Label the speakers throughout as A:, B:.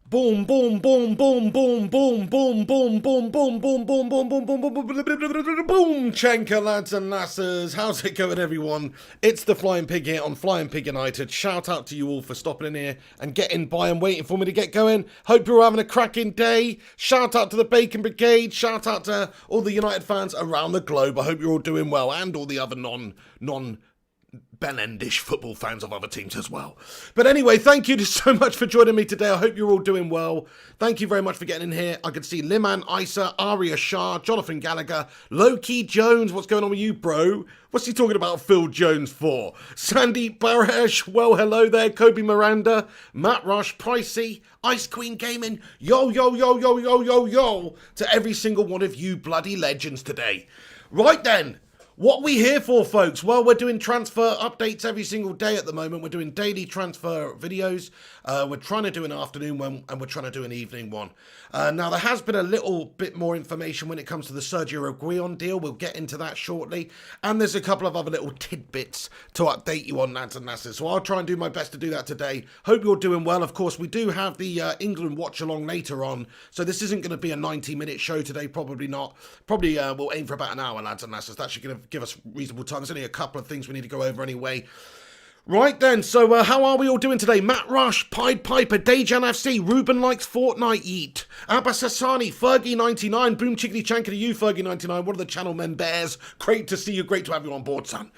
A: Boom, boom, boom, boom, boom, boom, boom, boom, boom, boom, boom, boom, boom, boom, boom, boom, boom, Chenka, lads and lasses. How's it going, everyone? It's the Flying Pig here on Flying Pig United. Shout out to you all for stopping in here and getting by and waiting for me to get going. Hope you're all having a cracking day. Shout out to the Bacon Brigade. Shout out to all the United fans around the globe. I hope you're all doing well, and all the other non Benendish football fans of other teams as well. But anyway, thank you so much for joining me today. I hope you're all doing well. Thank you very much for getting in here. I can see Liman, Isa, Aria Shah, Jonathan Gallagher, Loki Jones. What's going on with you, bro? What's he talking about Phil Jones for? Sandy Barash, well, hello there. Kobe Miranda, Matt Rush, Pricey, Ice Queen Gaming, yo, yo, yo, yo, yo, yo, yo, to every single one of you bloody legends today. Right then. What are we here for, folks? Well, we're doing transfer updates every single day at the moment. We're doing daily transfer videos. We're trying to do an afternoon one, and we're trying to do an evening one. Now, there has been a little bit more information when it comes to the Sergio Reguilon deal. We'll get into that shortly. And there's a couple of other little tidbits to update you on, lads and lasses. So I'll try and do my best to do that today. Hope you're doing well. Of course, we do have the England watch-along later on. So this isn't going to be a 90-minute show today. Probably not. Probably we'll aim for about an hour, lads and lasses. That should give us reasonable time. There's only a couple of things we need to go over anyway. Right then, so how are we all doing today? Matt Rush, Pied Piper, Dejan FC, Ruben Likes Fortnite Eat, Abbas Hassani, Fergie99, Boom Chickadee Chanka to you, Fergie99, one of the channel members. Great to see you, great to have you on board, son.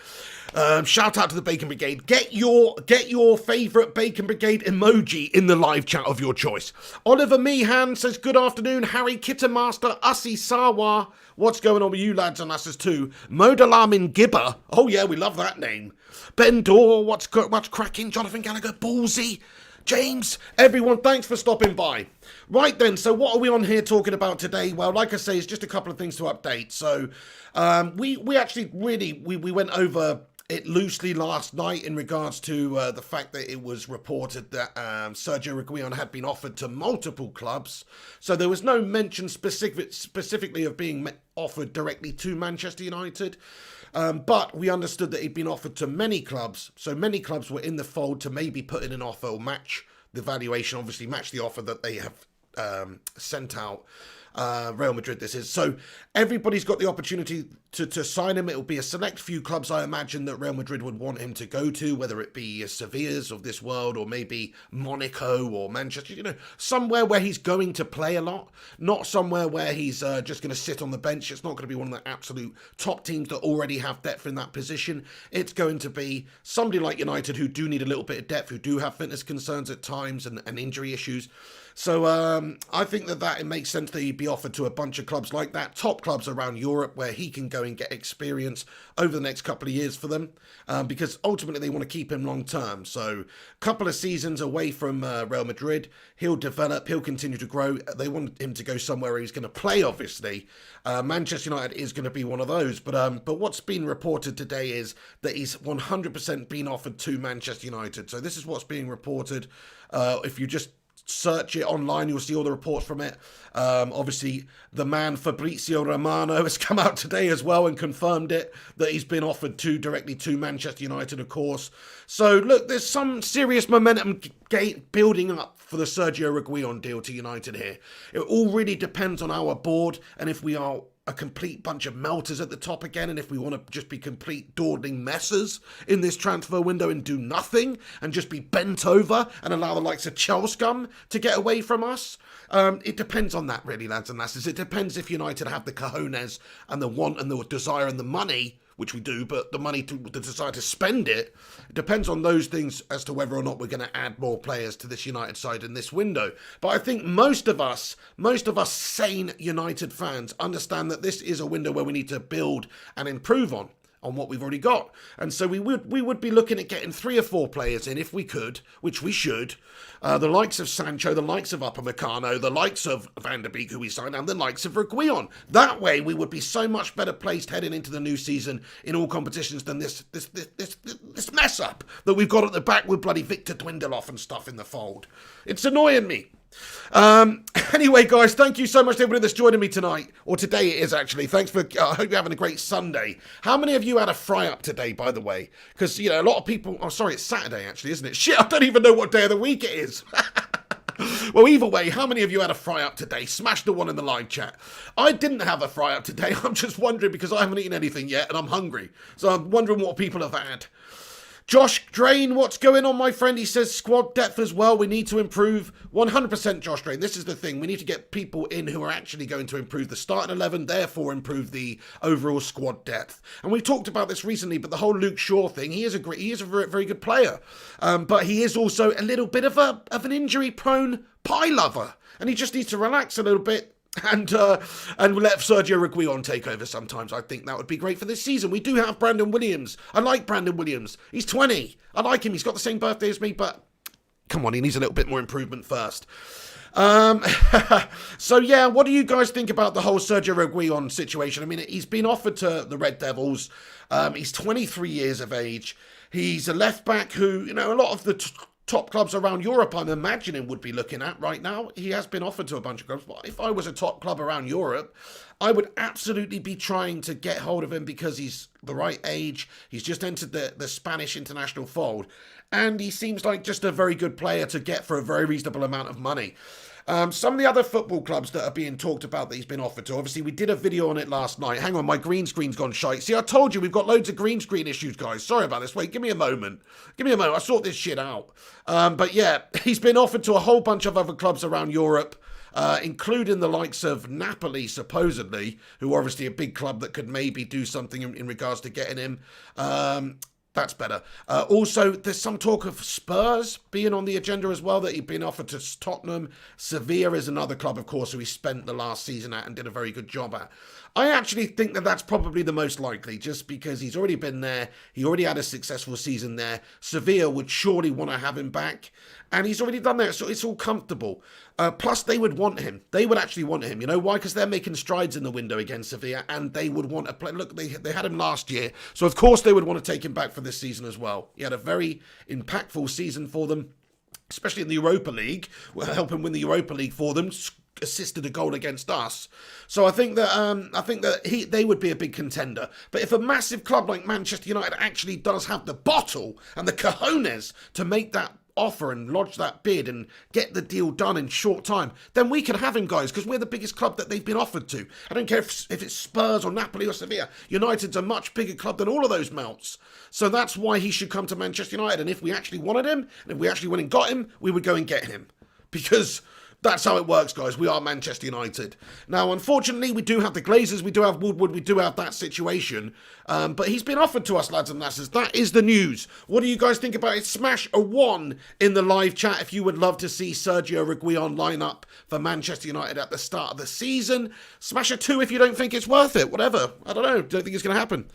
A: Shout out to the Bacon Brigade. Get your favourite Bacon Brigade emoji in the live chat of your choice. Oliver Meehan says, good afternoon. Harry Kittermaster, Ussie Sawa. What's going on with you lads and lasses too? Modalamin Gibber. Oh yeah, we love that name. Ben Dorr, what's cracking? Jonathan Gallagher, Ballsy. James, everyone, thanks for stopping by. Right then, so what are we on here talking about today? Well, like I say, it's just a couple of things to update. So we actually really went over it loosely last night in regards to the fact that it was reported that Sergio Reguilon had been offered to multiple clubs. So there was no mention specifically of being offered directly to Manchester United. But we understood that he'd been offered to many clubs. So many clubs were in the fold to maybe put in an offer or match the valuation, obviously match the offer that they have sent out. Real Madrid this is. So everybody's got the opportunity to sign him. It'll be a select few clubs, I imagine, that Real Madrid would want him to go to, whether it be Sevilla's of this world or maybe Monaco or Manchester, somewhere where he's going to play a lot, not somewhere where he's just going to sit on the bench. It's not going to be one of the absolute top teams that already have depth in that position. It's going to be somebody like United who do need a little bit of depth, who do have fitness concerns at times and injury issues. So I think that it makes sense that he'd be offered to a bunch of clubs like that, top clubs around Europe where he can go and get experience over the next couple of years for them, because ultimately they want to keep him long term. So a couple of seasons away from Real Madrid, he'll develop, he'll continue to grow. They want him to go somewhere where he's going to play, obviously. Manchester United is going to be one of those. But what's been reported today is that he's 100% been offered to Manchester United. So this is what's being reported. If you just search it online, you'll see all the reports from it. Obviously, the man Fabrizio Romano has come out today as well and confirmed it, that he's been offered directly to Manchester United, of course. So, look, there's some serious momentum building up for the Sergio Reguilon deal to United here. It all really depends on our board and if we are a complete bunch of melters at the top again, and if we want to just be complete dawdling messes in this transfer window and do nothing and just be bent over and allow the likes of Chelsea to get away from us. It depends on that, really, lads and lasses. It depends if United have the cojones and the want and the desire and the money, which we do, but the desire to spend it. It depends on those things as to whether or not we're going to add more players to this United side in this window. But I think most of us sane United fans understand that this is a window where we need to build and improve on what we've already got. And so we would be looking at getting 3 or 4 players in if we could, which we should. The likes of Sancho, the likes of Upamecano, the likes of Van der Beek, who we signed, and the likes of Reguilon. That way we would be so much better placed heading into the new season in all competitions than this mess up that we've got at the back with bloody Victor Dwindloff and stuff in the fold. It's annoying me. Anyway, guys, thank you so much to everybody that's joining me tonight, or today it is actually. Thanks for, I hope you're having a great Sunday. How many of you had a fry up today, by the way? Because, a lot of people, oh, sorry, it's Saturday actually, isn't it? Shit, I don't even know what day of the week it is. Well, either way, how many of you had a fry-up today? Smash the one in the live chat. I didn't have a fry-up today. I'm just wondering because I haven't eaten anything yet and I'm hungry. So I'm wondering what people have had. Josh Drain, what's going on, my friend? He says squad depth as well. We need to improve. 100% Josh Drain. This is the thing. We need to get people in who are actually going to improve the starting 11, therefore improve the overall squad depth. And we've talked about this recently, but the whole Luke Shaw thing, he is a very, very good player. But he is also a little bit of an injury-prone pie lover. And he just needs to relax a little bit. And let Sergio Reguilon take over sometimes. I think that would be great for this season. We do have Brandon Williams. I like Brandon Williams. He's 20. I like him. He's got the same birthday as me, but come on, he needs a little bit more improvement first. So yeah, what do you guys think about the whole Sergio Reguilon situation? I mean, he's been offered to the Red Devils. He's 23 years of age. He's a left back who, you know, a lot of the top clubs around Europe, I'm imagining, would be looking at right now. He has been offered to a bunch of clubs, but if I was a top club around Europe, I would absolutely be trying to get hold of him because he's the right age. He's just entered the Spanish international fold, and he seems like just a very good player to get for a very reasonable amount of money. Some of the other football clubs that are being talked about that he's been offered to, obviously we did a video on it last night. Hang on, my green screen's gone shite. See, I told you we've got loads of green screen issues, guys. Sorry about this. Wait, give me a moment. I'll sort this shit out. But yeah, he's been offered to a whole bunch of other clubs around Europe, including the likes of Napoli, supposedly, who are obviously a big club that could maybe do something in regards to getting him. That's better. Also, there's some talk of Spurs being on the agenda as well, that he'd been offered to Tottenham. Sevilla is another club, of course, who he spent the last season at and did a very good job at. I actually think that that's probably the most likely, just because he's already been there. He already had a successful season there. Sevilla would surely want to have him back, and he's already done that, so it's all comfortable. Plus, they would want him. They would actually want him. You know why? Because they're making strides in the window against Sevilla, and they would want to play. Look, they had him last year, so of course they would want to take him back for this season as well. He had a very impactful season for them, especially in the Europa League. We'll help him win the Europa League for them. Assisted a goal against us, so I think that they would be a big contender. But if a massive club like Manchester United actually does have the bottle and the cojones to make that offer and lodge that bid and get the deal done in short time, then we can have him, guys, because we're the biggest club that they've been offered to. I don't care if it's Spurs or Napoli or Sevilla. United's a much bigger club than all of those mounts. So that's why he should come to Manchester United. And if we actually wanted him, and if we actually went and got him, we would go and get him. Because that's how it works, guys. We are Manchester United. Now, unfortunately, we do have the Glazers, we do have Woodward, we do have that situation. But he's been offered to us, lads and lasses. That is the news. What do you guys think about it? Smash a 1 in the live chat if you would love to see Sergio Reguilon line up for Manchester United at the start of the season. Smash a 2 if you don't think it's worth it. Whatever. I don't know. Don't think it's going to happen.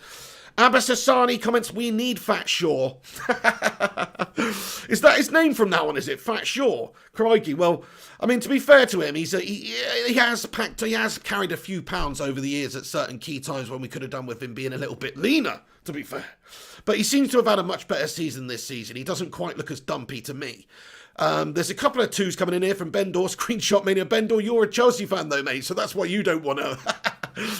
A: Abbas Hassani comments, we need Fat Shaw. Is that his name from now on, is it? Fat Shaw? Crikey. Well, I mean, to be fair to him, he has carried a few pounds over the years at certain key times when we could have done with him being a little bit leaner, to be fair. But he seems to have had a much better season this season. He doesn't quite look as dumpy to me. There's a couple of twos coming in here from Bendor. Screenshot Mania. Bendor, you're a Chelsea fan though, mate, so that's why you don't want to...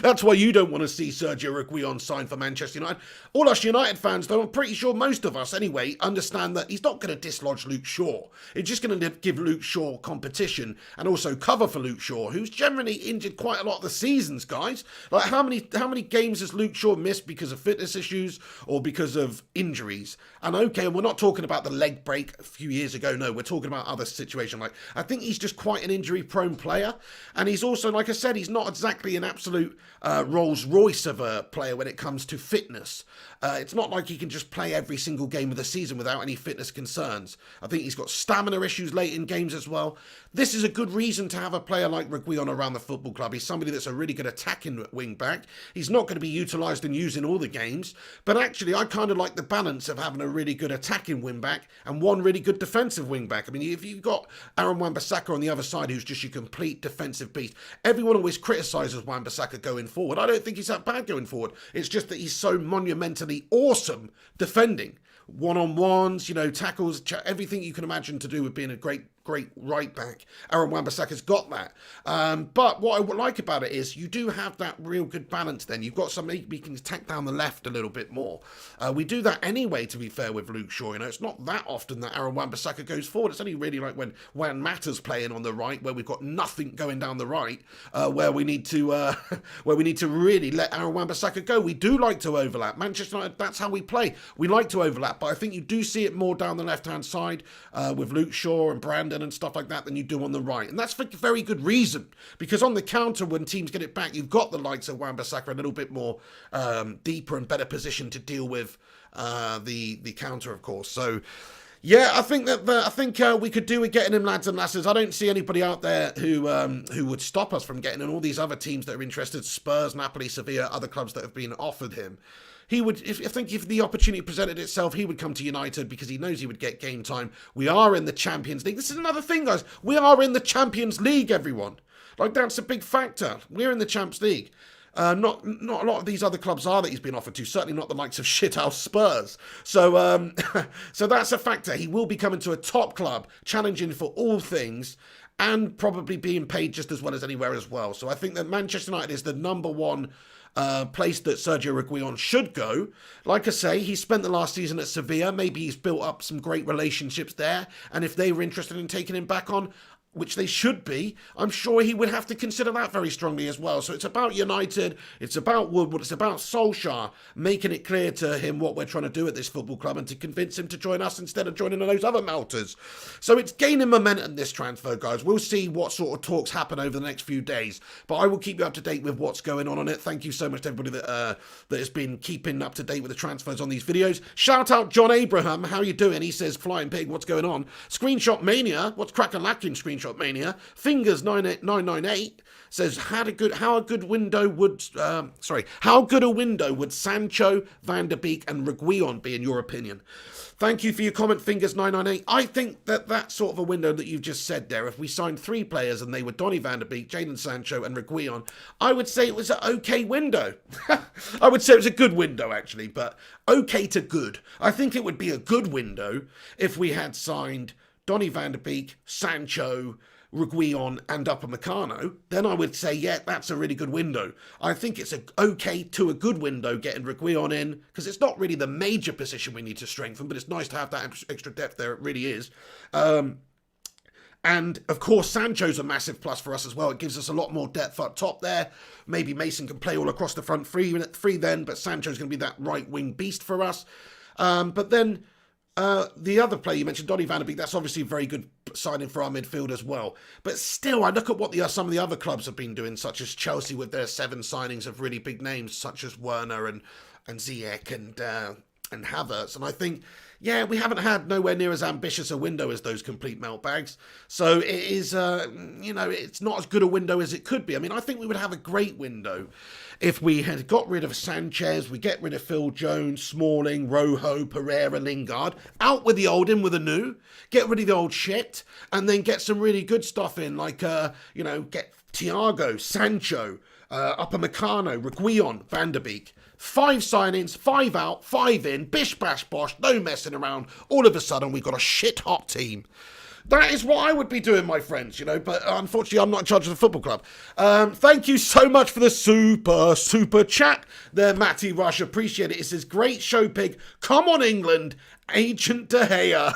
A: That's why you don't want to see Sergio Reguilon sign for Manchester United. All us United fans, though, I'm pretty sure most of us, anyway, understand that he's not going to dislodge Luke Shaw. It's just going to give Luke Shaw competition and also cover for Luke Shaw, who's generally injured quite a lot of the seasons, guys. Like, how many games has Luke Shaw missed because of fitness issues or because of injuries? And okay, we're not talking about the leg break a few years ago. No, we're talking about other situations. Like, I think he's just quite an injury-prone player, and he's also, like I said, he's not exactly an absolute Rolls Royce of a player when it comes to fitness. It's not like he can just play every single game of the season without any fitness concerns. I think he's got stamina issues late in games as well. This is a good reason to have a player like Reguilon around the football club. He's somebody that's a really good attacking wing back. He's not going to be utilised and used in all the games, but actually I kind of like the balance of having a really good attacking wing back and one really good defensive wing back. I mean, if you've got Aaron Wan-Bissaka on the other side who's just your complete defensive beast, everyone always criticises Wan-Bissaka going forward. I don't think he's that bad going forward. It's just that he's so monumentally awesome defending. One-on-ones, you know, tackles, everything you can imagine to do with being a great great right back. Aaron Wan-Bissaka's got that. But what I would like about it is you do have that real good balance then. You've got somebody who can attack down the left a little bit more. We do that anyway, to be fair, with Luke Shaw. You know, it's not that often that Aaron Wan-Bissaka goes forward. It's only really like when Juan Mata's playing on the right, where we've got nothing going down the right, where we need to really let Aaron Wan-Bissaka go. We do like to overlap. Manchester United, that's how we play. We like to overlap, but I think you do see it more down the left-hand side with Luke Shaw and Brandon and stuff like that than you do on the right. And that's for very good reason, because on the counter, when teams get it back, you've got the likes of Wan-Bissaka a little bit more deeper and better position to deal with the counter, of course. So yeah, I think that we could do with getting him, lads and lasses. I don't see anybody out there who would stop us from getting him. All these other teams that are interested, Spurs, Napoli, Sevilla, other clubs that have been offered him. He would, I think if the opportunity presented itself, he would come to United because he knows he would get game time. We are in the Champions League. This is another thing, guys. We are in the Champions League, everyone. Like, that's a big factor. We're in the Champions League. Not a lot of these other clubs are that he's been offered to. Certainly not the likes of shithouse Spurs. So so that's a factor. He will be coming to a top club, challenging for all things, and probably being paid just as well as anywhere as well. So I think that Manchester United is the number one place that Sergio Reguilon should go. Like I say, he spent the last season at Sevilla. Maybe he's built up some great relationships there. And if they were interested in taking him back on, which they should be, I'm sure he would have to consider that very strongly as well. So it's about United, it's about Woodward, it's about Solskjaer making it clear to him what we're trying to do at this football club and to convince him to join us instead of joining those other melters. So it's gaining momentum, this transfer, guys. We'll see what sort of talks happen over the next few days, but I will keep you up to date with what's going on it. Thank you so much to everybody that has been keeping up to date with the transfers on these videos. Shout out John Abraham, how you doing? He says, Flying Pig, what's going on? Screenshot Mania, what's cracking lacking Screenshot Mania. Fingers 998 says how good a window would Sancho, Van der Beek and Reguilon be in your opinion? Thank you for your comment, Fingers 998. I think that sort of a window that you've just said there, if we signed 3 players and they were Donny Van der Beek, Jadon Sancho and Reguilon, I would say it was an okay window. I would say it was a good window actually, but okay to good. I think it would be a good window if we had signed Donny Van der Beek, Sancho, Reguilon and Upamecano, then I would say, yeah, that's a really good window. I think it's okay to a good window getting Reguilon in, because it's not really the major position we need to strengthen, but it's nice to have that extra depth there. It really is. And, of course, Sancho's a massive plus for us as well. It gives us a lot more depth up top there. Maybe Mason can play all across the front three then, but Sancho's going to be that right-wing beast for us. But then the other player you mentioned, Donny Van der Beek, that's obviously a very good signing for our midfield as well. But still, I look at what some of the other clubs have been doing, such as Chelsea with their 7 signings of really big names, such as Werner and Ziyech and Havertz. And I think, yeah, we haven't had nowhere near as ambitious a window as those complete melt bags. So it is, it's not as good a window as it could be. I mean, I think we would have a great window if we had got rid of Sanchez, we get rid of Phil Jones, Smalling, Rojo, Pereira, Lingard, out with the old, in with the new, get rid of the old shit, and then get some really good stuff in, like, get Thiago, Sancho, Upamecano, Reguilon, Van der Beek. 5 signings, 5 out, 5 in, bish bash bosh, no messing around. All of a sudden, we've got a shit hot team. That is what I would be doing, my friends, but unfortunately I'm not in charge of the football club. Thank you so much for the super chat there, Matty Rush. Appreciate it. It says, great show, Pig. Come on, England. Agent De Gea.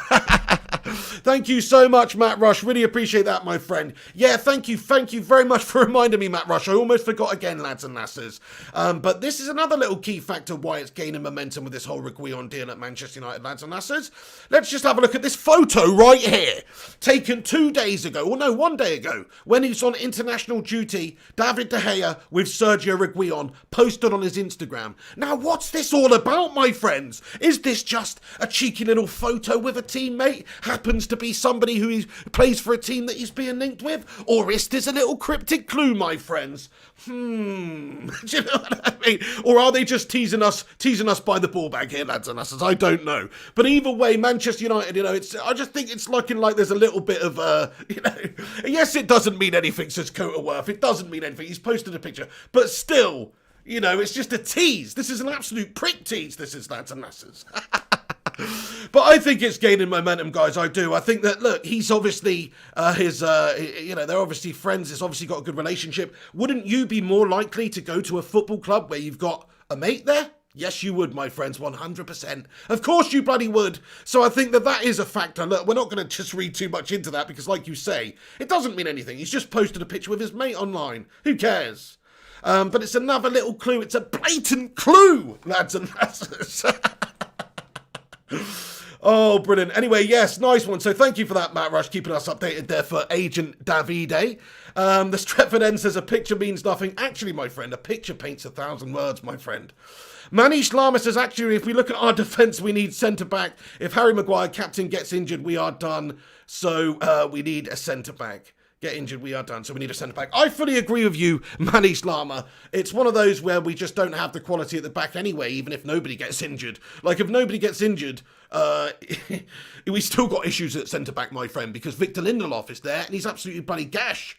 A: Thank you so much, Matt Rush. Really appreciate that, my friend. Yeah, thank you very much for reminding me, Matt Rush. I almost forgot again, lads and lasses. But this is another little key factor why it's gaining momentum with this whole Reguilon deal at Manchester United, lads and lasses. Let's just have a look at this photo right here, taken 2 days ago, or no, 1 day ago, when he's on international duty. David De Gea with Sergio Reguilon posted on his Instagram. Now, what's this all about, my friends? Is this just a cheeky little photo with a teammate? Happens to be somebody who plays for a team that he's being linked with? Or is this a little cryptic clue, my friends? Do you know what I mean? Or are they just teasing us by the ball bag here, lads and lasses? I don't know. But either way, Manchester United, I just think it's looking like there's a little bit of, yes, it doesn't mean anything, says Coterworth. It doesn't mean anything. He's posted a picture. But still, it's just a tease. This is an absolute prick tease, this is, lads and lasses. But I think it's gaining momentum, guys. I do. I think that, look, he's obviously, they're obviously friends. It's obviously got a good relationship. Wouldn't you be more likely to go to a football club where you've got a mate there? Yes, you would, my friends, 100%. Of course you bloody would. So I think that is a factor. Look, we're not going to just read too much into that because, like you say, it doesn't mean anything. He's just posted a picture with his mate online. Who cares? But it's another little clue. It's a blatant clue, lads and lasses. Oh, brilliant. Anyway, yes, nice one. So thank you for that, Matt Rush, keeping us updated there for Agent Davide. The Stretford End says a picture means nothing. Actually, my friend, a picture paints 1,000 words, my friend. Manish Lama says, actually, if we look at our defence, we need centre-back. If Harry Maguire, captain, gets injured, we are done. So we need a centre-back. Get injured, we are done. So we need a centre-back. I fully agree with you, Manish Lama. It's one of those where we just don't have the quality at the back anyway, even if nobody gets injured. Like, if nobody gets injured, we still got issues at centre-back, my friend, because Victor Lindelof is there, and he's absolutely bloody gash.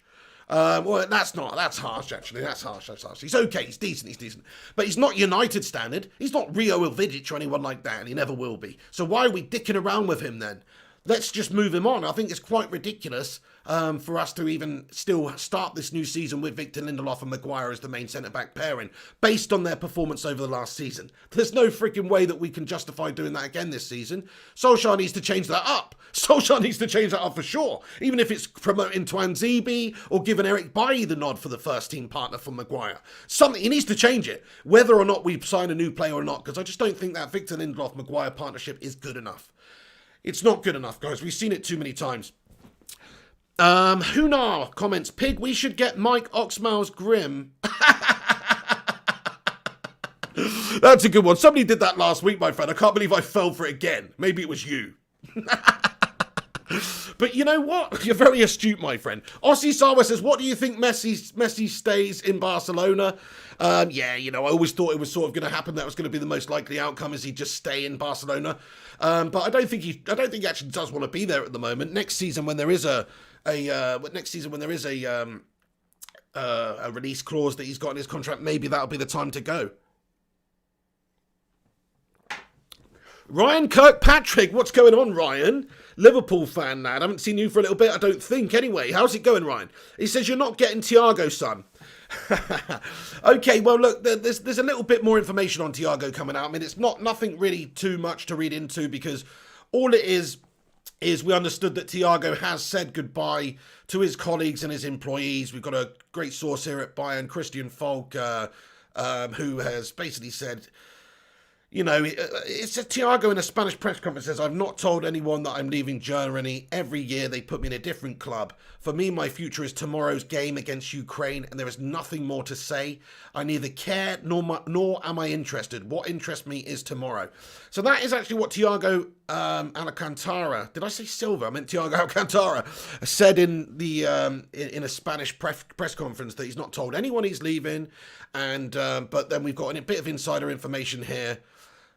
A: Well, that's harsh, actually. That's harsh. He's okay, he's decent. But he's not United standard. He's not Rio Ilvidic or anyone like that, and he never will be. So why are we dicking around with him then? Let's just move him on. I think it's quite ridiculous for us to even still start this new season with Victor Lindelof and Maguire as the main centre-back pairing, based on their performance over the last season. There's no freaking way that we can justify doing that again this season. Solskjaer needs to change that up. Solskjaer needs to change that up for sure. Even if it's promoting Twanzebe or giving Eric Bailly the nod for the first team partner for Maguire. Something, he needs to change it, whether or not we sign a new player or not, because I just don't think that Victor Lindelof-Maguire partnership is good enough. It's not good enough, guys. We've seen it too many times. Hunar comments, Pig, we should get Mike Oxmiles Grimm. That's a good one. Somebody did that last week, my friend. I can't believe I fell for it again. Maybe it was you. But you know what? You're very astute, my friend. Ossie Sawa says, what do you think Messi stays in Barcelona? Yeah, I always thought it was sort of going to happen. That was going to be the most likely outcome, is he just stay in Barcelona. But I don't think he actually does want to be there at the moment. Next season, when there is a release clause that he's got in his contract, maybe that'll be the time to go. Ryan Kirkpatrick, what's going on, Ryan? Liverpool fan, lad. I haven't seen you for a little bit, I don't think. Anyway, how's it going, Ryan? He says, you're not getting Thiago, son. Okay, well, look, there's a little bit more information on Thiago coming out. I mean, it's nothing really too much to read into, because all it is we understood that Thiago has said goodbye to his colleagues and his employees. We've got a great source here at Bayern, Christian Falk, who has basically said, it's a Thiago in a Spanish press conference says, I've not told anyone that I'm leaving Germany. Every year they put me in a different club. For me, my future is tomorrow's game against Ukraine, and there is nothing more to say. I neither care nor am I interested. What interests me is tomorrow. So that is actually what Thiago Alcantara, did I say Silva? I meant Thiago Alcantara, said in the in a Spanish press conference, that he's not told anyone he's leaving. And but then we've got a bit of insider information here,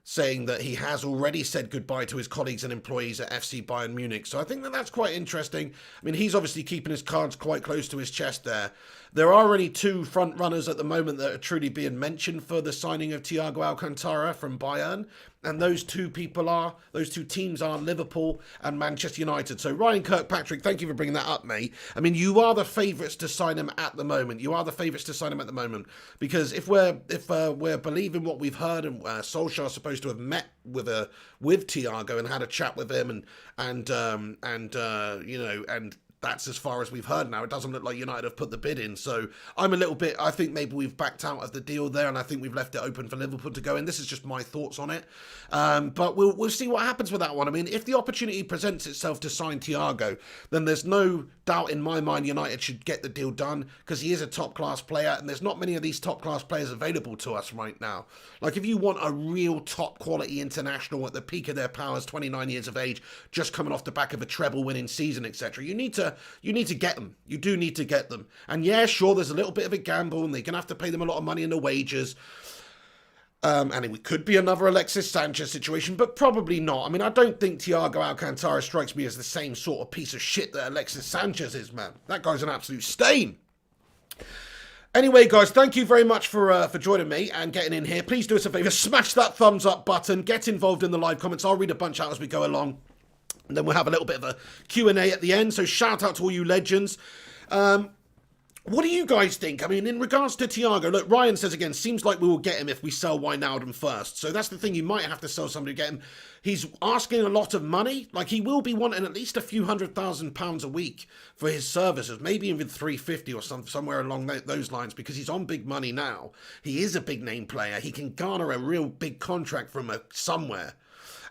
A: saying that he has already said goodbye to his colleagues and employees at FC Bayern Munich. So I think that's quite interesting. I mean, he's obviously keeping his cards quite close to his chest there. There are only two front runners at the moment that are truly being mentioned for the signing of Thiago Alcantara from Bayern. And those two teams are Liverpool and Manchester United. So Ryan Kirkpatrick, thank you for bringing that up, mate. I mean, you are the favourites to sign him at the moment. Because if we're believing what we've heard, and Solskjaer's supposed to have met with Thiago and had a chat with him, and that's as far as we've heard now. It doesn't look like United have put the bid in. So I think maybe we've backed out of the deal there, and I think we've left it open for Liverpool to go in. This is just my thoughts on it. But we'll see what happens with that one. I mean, if the opportunity presents itself to sign Thiago, then there's no doubt in my mind United should get the deal done, because he is a top-class player, and there's not many of these top-class players available to us right now. Like, if you want a real top-quality international at the peak of their powers, 29 years of age, just coming off the back of a treble-winning season, etc., you need to get them. You do need to get them. And yeah, sure, there's a little bit of a gamble, and they're going to have to pay them a lot of money in the wages. And it could be another Alexis Sanchez situation, but probably not. I mean, I don't think Thiago Alcantara strikes me as the same sort of piece of shit that Alexis Sanchez is, man. That guy's an absolute stain. Anyway, guys, thank you very much for joining me and getting in here. Please do us a favour, smash that thumbs up button, get involved in the live comments. I'll read a bunch out as we go along. And then we'll have a little bit of a Q&A at the end. So shout out to all you legends. What do you guys think? I mean, in regards to Thiago, look, Ryan says again, seems like we will get him if we sell Wijnaldum first. So that's the thing, you might have to sell somebody to get him. He's asking a lot of money. Like, he will be wanting at least a few £100,000 a week for his services, maybe even 350 or somewhere along those lines, because he's on big money now. He is a big name player. He can garner a real big contract from somewhere.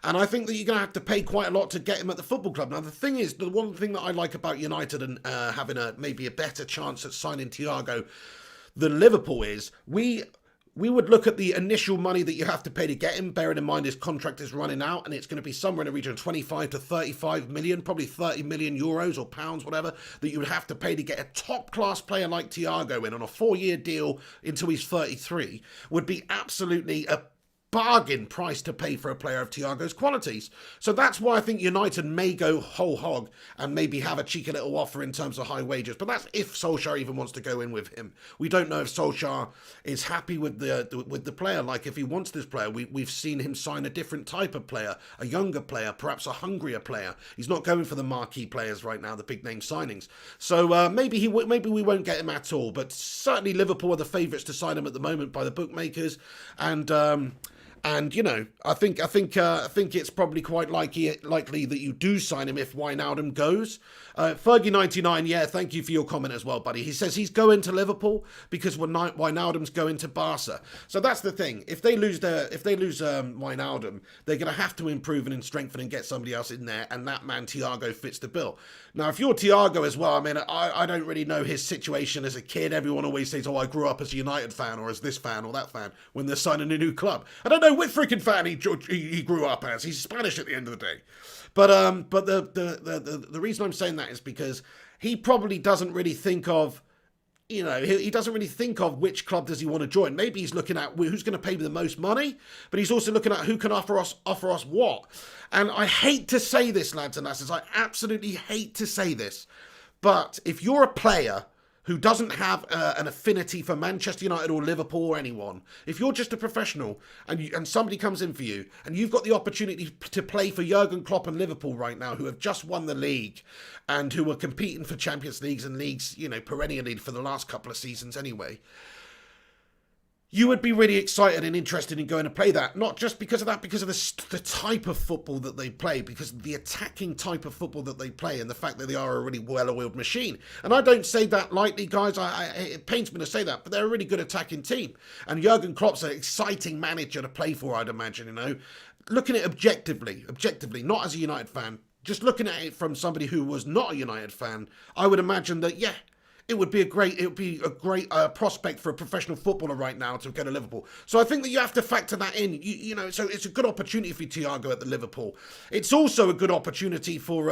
A: And I think that you're going to have to pay quite a lot to get him at the football club. Now, the thing is, the one thing that I like about United and having maybe a better chance at signing Thiago than Liverpool is, we would look at the initial money that you have to pay to get him, bearing in mind his contract is running out, and it's going to be somewhere in the region of 25 to 35 million, probably 30 million euros or pounds, whatever, that you would have to pay to get a top-class player like Thiago in on a 4-year deal until he's 33, would be absolutely a bargain price to pay for a player of Thiago's qualities. So that's why I think United may go whole hog and maybe have a cheeky little offer in terms of high wages. But that's if Solskjaer even wants to go in with him. We don't know if Solskjaer is happy with the player. Like, if he wants this player, we've seen him sign a different type of player, a younger player, perhaps a hungrier player. He's not going for the marquee players right now, the big name signings. So maybe we won't get him at all. But certainly Liverpool are the favourites to sign him at the moment by the bookmakers. And you know, I think it's probably quite likely that you do sign him if Wijnaldum goes. Fergie99, yeah, thank you for your comment as well, buddy. He says he's going to Liverpool because Wijnaldum's going to Barca. So that's the thing. If they lose Wijnaldum, they're going to have to improve and strengthen and get somebody else in there, and that man Thiago fits the bill. Now, if you're Thiago as well, I mean, I don't really know his situation as a kid. Everyone always says, oh, I grew up as a United fan or as this fan or that fan when they're signing a new club. I don't know which freaking fan he grew up as. He's Spanish at the end of the day. But the reason I'm saying that is because he probably doesn't really think of, you know, he doesn't really think of which club does he want to join. Maybe he's looking at who's going to pay me the most money, but he's also looking at who can offer us what. And I hate to say this, lads and lasses, I absolutely hate to say this, but if you're a player who doesn't have an affinity for Manchester United or Liverpool or anyone, if you're just a professional and somebody comes in for you and you've got the opportunity to play for Jurgen Klopp and Liverpool right now, who have just won the league and who are competing for Champions Leagues and leagues, you know, perennially for the last couple of seasons anyway, you would be really excited and interested in going to play that. Not just because of that, because of the type of football that they play, because of the attacking type of football that they play and the fact that they are a really well-oiled machine. And I don't say that lightly, guys. It pains me to say that, but they're a really good attacking team. And Jurgen Klopp's an exciting manager to play for, I'd imagine, you know. Looking at it objectively, not as a United fan, just looking at it from somebody who was not a United fan, I would imagine that, yeah, it would be a great prospect for a professional footballer right now to go to Liverpool. So I think that you have to factor that in. You know, so it's a good opportunity for Thiago at the Liverpool. It's also a good opportunity for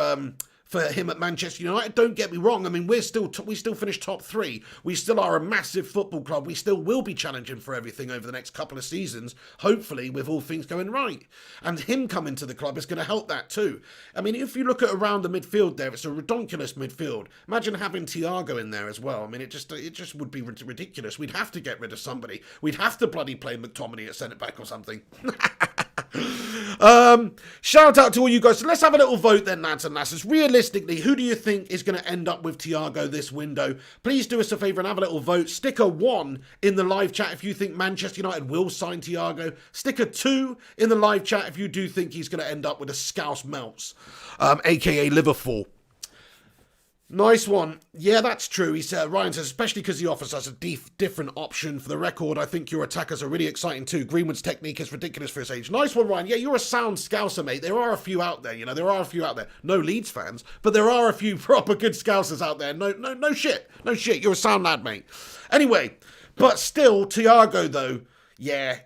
A: him at Manchester United. Don't get me wrong. I mean, we still finished top 3. We still are a massive football club. We still will be challenging for everything over the next couple of seasons, hopefully, with all things going right. And him coming to the club is going to help that too. I mean, if you look at around the midfield there, it's a redonkulous midfield. Imagine having Thiago in there as well. I mean, it just would be ridiculous. We'd have to get rid of somebody. We'd have to bloody play McTominay at centre-back or something. Shout out to all you guys. So let's have a little vote then, lads and lasses. Realistically, who do you think is going to end up with Thiago this window? Please do us a favour and have a little vote. Stick a 1 in the live chat if you think Manchester United will sign Thiago. Stick a 2 in the live chat if you do think he's going to end up with a Scouse Melts, aka Liverpool. Nice one. Yeah, that's true. He said, Ryan says, especially because he offers us a different option. For the record, I think your attackers are really exciting too. Greenwood's technique is ridiculous for his age. Nice one, Ryan. Yeah, you're a sound Scouser, mate. There are a few out there, you know. There are a few out there. No Leeds fans, but there are a few proper good Scousers out there. No shit. No shit. You're a sound lad, mate. Anyway, but still, Thiago, though, yeah.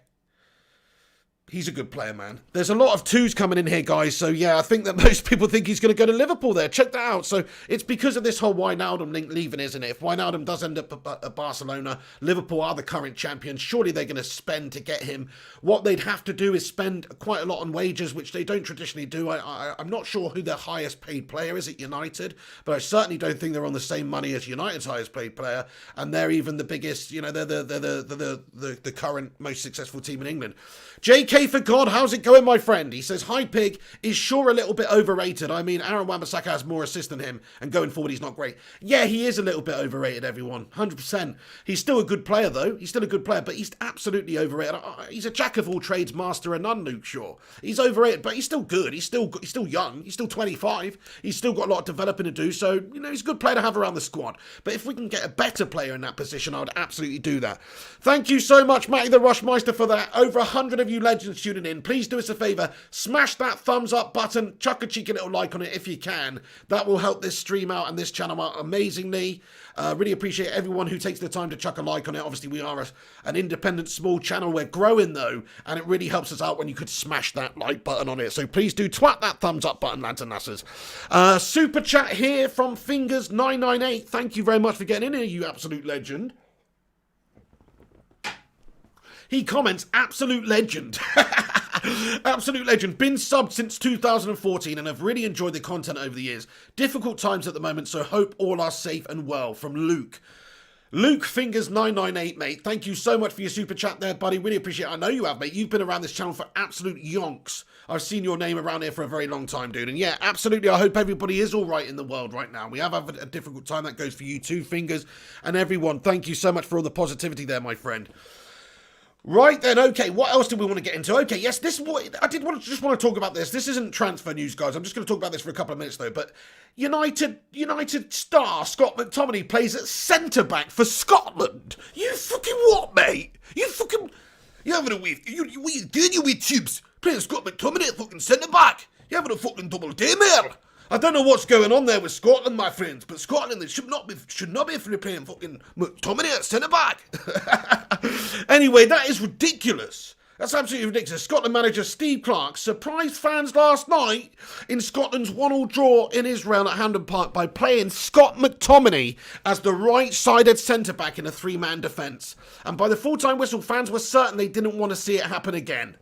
A: He's a good player, man. There's a lot of twos coming in here, guys. So, yeah, I think that most people think he's going to go to Liverpool there. Check that out. So, it's because of this whole Wijnaldum link leaving, isn't it? If Wijnaldum does end up at Barcelona, Liverpool are the current champions. Surely they're going to spend to get him. What they'd have to do is spend quite a lot on wages, which they don't traditionally do. I'm not sure who their highest paid player is at United, but I certainly don't think they're on the same money as United's highest paid player. And they're even the biggest, you know, they're the current most successful team in England. JK for God, how's it going, my friend? He says, hi, Pig, is sure a little bit overrated. I mean, Aaron Wan-Bissaka has more assists than him, and going forward, he's not great. Yeah, he is a little bit overrated, everyone. 100%. He's still a good player, though. He's still a good player, but he's absolutely overrated. He's a jack of all trades, master of none, Luke Shaw. He's overrated, but he's still good. He's still young. He's still 25. He's still got a lot of developing to do, so, you know, he's a good player to have around the squad. But if we can get a better player in that position, I would absolutely do that. Thank you so much, Matty the Rushmeister, for that. Over 100 of you legends tuning in. Please do us a favour, smash that thumbs up button, chuck a cheeky little like on it if you can. That will help this stream out and this channel out amazingly. Really appreciate everyone who takes the time to chuck a like on it. Obviously, we are an independent small channel. We're growing though, and it really helps us out when you could smash that like button on it. So please do twat that thumbs up button, lads and lasses. Super chat here from Fingers998. Thank you very much for getting in here, you absolute legend. He comments, absolute legend. Absolute legend. Been subbed since 2014 and have really enjoyed the content over the years. Difficult times at the moment, so hope all are safe and well. From Luke. Luke Fingers998, mate. Thank you so much for your super chat there, buddy. Really appreciate it. I know you have, mate. You've been around this channel for absolute yonks. I've seen your name around here for a very long time, dude. And yeah, absolutely, I hope everybody is all right in the world right now. We have had a difficult time. That goes for you too, Fingers, and everyone. Thank you so much for all the positivity there, my friend. Right then, okay, what else do we want to get into? Okay, yes, this is what I just want to talk about this. This isn't transfer news, guys. I'm just going to talk about this for a couple of minutes, though. But United star Scott McTominay plays at centre-back for Scotland. You fucking what, mate? You having a wee... You doing you wee tubes? Playing Scott McTominay at fucking centre-back? You having a fucking double day, mate? I don't know what's going on there with Scotland, my friends, but Scotland, they should not be playing fucking McTominay at centre-back. Anyway, that is ridiculous. That's absolutely ridiculous. Scotland manager Steve Clarke surprised fans last night in Scotland's 1-1 draw in Israel at Hampden Park by playing Scott McTominay as the right-sided centre-back in a three-man defence. And by the full-time whistle, fans were certain they didn't want to see it happen again.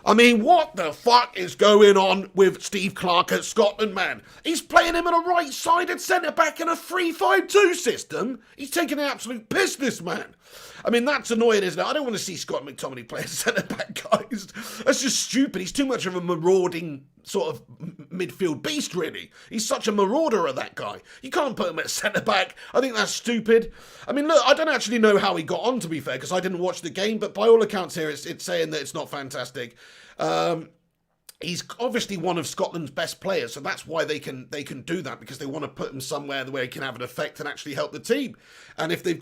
A: I mean, what the fuck is going on with Steve Clarke at Scotland, man? He's playing him in a right-sided centre-back in a 3-5-2 system? He's taking an absolute piss, this man. I mean, that's annoying, isn't it? I don't want to see Scott McTominay play as centre-back, guys. That's just stupid. He's too much of a marauding sort of midfield beast, really. He's such a marauder, that guy. You can't put him at centre-back. I think that's stupid. I mean, look, I don't actually know how he got on, to be fair, because I didn't watch the game, but by all accounts here, it's saying that it's not fantastic. He's obviously one of Scotland's best players, so that's why they can do that, because they want to put him somewhere where he can have an effect and actually help the team. And if they've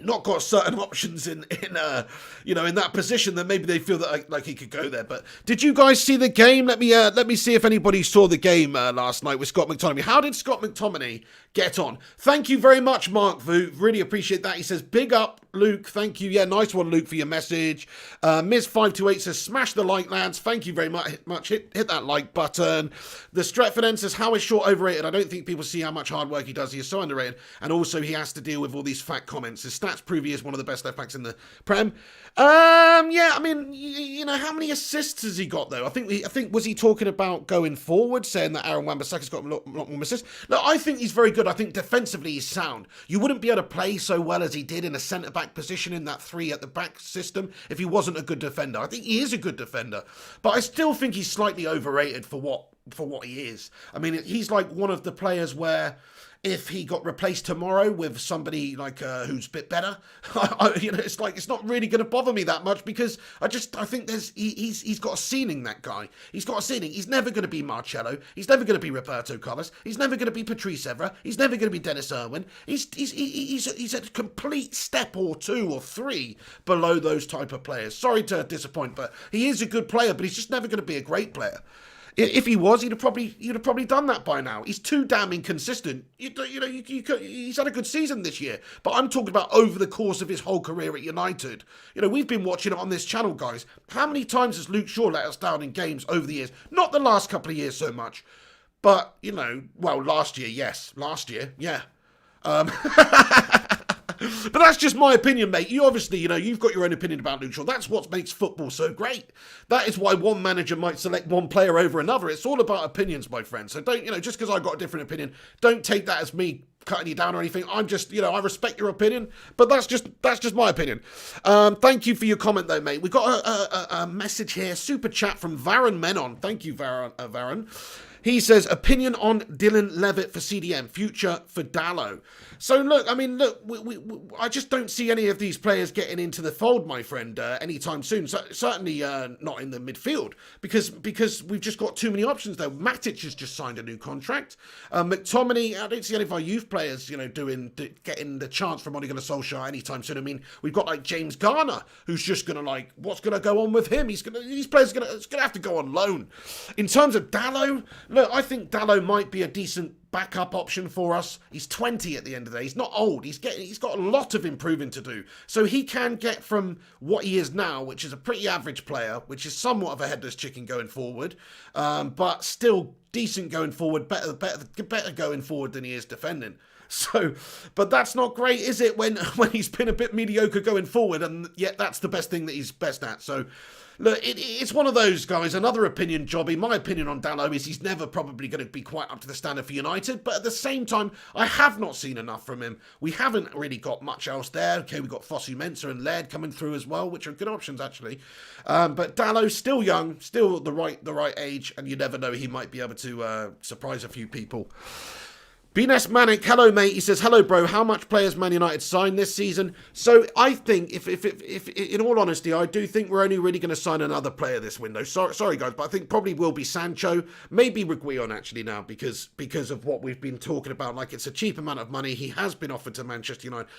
A: not got certain options in that position, then maybe they feel that like he could go there. But did you guys see the game? Let me see if anybody saw the game last night with Scott McTominay. How did Scott McTominay get on? Thank you very much, Mark Vu. Really appreciate that. He says, big up, Luke. Thank you. Yeah, nice one, Luke, for your message. Ms528 says, smash the like, lads. Thank you very much. Hit that like button. The Stretford End says, how is Shaw overrated? I don't think people see how much hard work he does. He is so underrated. And also, he has to deal with all these fat comments. His stats prove he is one of the best left backs in the Prem. Yeah, I mean, you know, how many assists has he got, though? I think was he talking about going forward, saying that Aaron Wan-Bissaka's got a lot more assists? No, I think he's very good. I think defensively he's sound. You wouldn't be able to play so well as he did in a centre-back position in that 3 at the back system if he wasn't a good defender. I think he is a good defender, but I still think he's slightly overrated for what he is. I mean, he's like one of the players where if he got replaced tomorrow with somebody like who's a bit better, it's not really going to bother me that much, because I think he's got a ceiling, that guy. He's got a ceiling. He's never going to be Marcelo. He's never going to be Roberto Carlos. He's never going to be Patrice Evra. He's never going to be Dennis Irwin. He's a complete step or 2 or 3 below those type of players. Sorry to disappoint, but he is a good player, but he's just never going to be a great player. If he was, he'd have probably done that by now. He's too damn inconsistent. He's had a good season this year, but I'm talking about over the course of his whole career at United. We've been watching it on this channel, guys. How many times has Luke Shaw let us down in games over the years? Not the last couple of years so much, but last year, yes, yeah. But that's just my opinion, mate. You obviously, you've got your own opinion about Luke Shaw. That's what makes football so great. That is why one manager might select one player over another. It's all about opinions, my friend. So don't, just because I've got a different opinion, don't take that as me cutting you down or anything. I'm just, I respect your opinion, but that's just my opinion. Thank you for your comment, though, mate. We've got a message here, super chat from Varon Menon. Thank you, Varon. He says, opinion on Dylan Levitt for CDM, future for Dalot. So, look, I just don't see any of these players getting into the fold, my friend, anytime soon. So, certainly not in the midfield, because we've just got too many options, though. Matic has just signed a new contract. McTominay, I don't see any of our youth players, getting the chance from Ole Gunnar Solskjaer anytime soon. We've got, like, James Garner, who's just going to, what's going to go on with him? These players are going to have to go on loan. In terms of Dalot, look, I think Dalot might be a decent backup option for us. He's 20 at the end of the day. He's not old. He's got a lot of improving to do. So he can get from what he is now, which is a pretty average player, which is somewhat of a headless chicken going forward, but still decent going forward, better going forward than he is defending. So, but that's not great, is it, when he's been a bit mediocre going forward, and yet that's the best thing that he's best at. So, look, it's one of those, guys. Another opinion, Jobby. My opinion on Dalot is he's never probably going to be quite up to the standard for United, but at the same time, I have not seen enough from him. We haven't really got much else there. Okay, we've got Fosu Mensah and Laird coming through as well, which are good options, actually. But Dalot's still young, still the right age, and you never know, he might be able to surprise a few people. Bines Manic, hello mate. He says, hello bro, how much players Man United signed this season? So I think, if in all honesty, I do think we're only really going to sign another player this window. Sorry guys, but I think probably will be Sancho, maybe Reguilon actually now, because of what we've been talking about. Like, it's a cheap amount of money. He has been offered to Manchester United.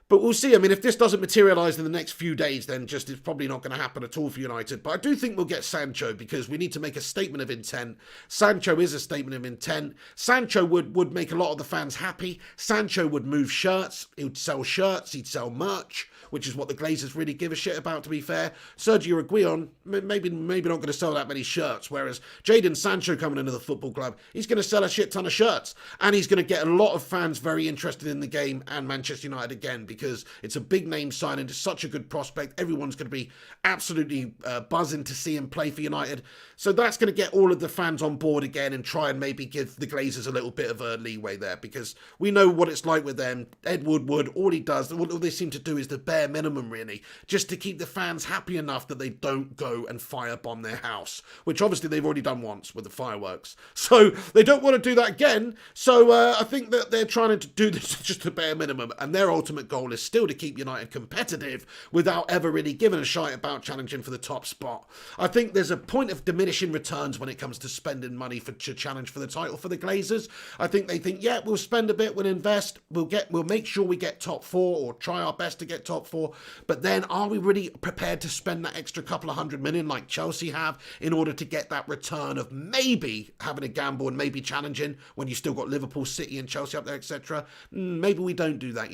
A: But we'll see. If this doesn't materialise in the next few days, then just it's probably not going to happen at all for United. But I do think we'll get Sancho, because we need to make a statement of intent. Sancho is a statement of intent. Sancho would make a lot of the fans happy. Sancho would move shirts. He would sell shirts. He'd sell merch, which is what the Glazers really give a shit about, to be fair. Sergio Reguilon, maybe not going to sell that many shirts, whereas Jadon Sancho coming into the football club, he's going to sell a shit ton of shirts. And he's going to get a lot of fans very interested in the game and Manchester United again, because it's a big name signing. It's such a good prospect. Everyone's going to be absolutely buzzing to see him play for United. So that's going to get all of the fans on board again and try and maybe give the Glazers a little bit of a leeway there, because we know what it's like with them. Ed Woodward, all they seem to do is the bare minimum, really, just to keep the fans happy enough that they don't go and firebomb their house, which obviously they've already done once with the fireworks. So they don't want to do that again. So I think that they're trying to do this just the bare minimum, and their ultimate goal is still to keep United competitive without ever really giving a shite about challenging for the top spot. I think there's a point of diminishing returns when it comes to spending money to challenge for the title for the Glazers. I think they think, yeah, we'll spend a bit, we'll invest, we'll make sure we get top four, or try our best to get top four. But then, are we really prepared to spend that extra couple of $100 million like Chelsea have in order to get that return of maybe having a gamble and maybe challenging when you still got Liverpool, City and Chelsea up there, etc.? Maybe we don't do that,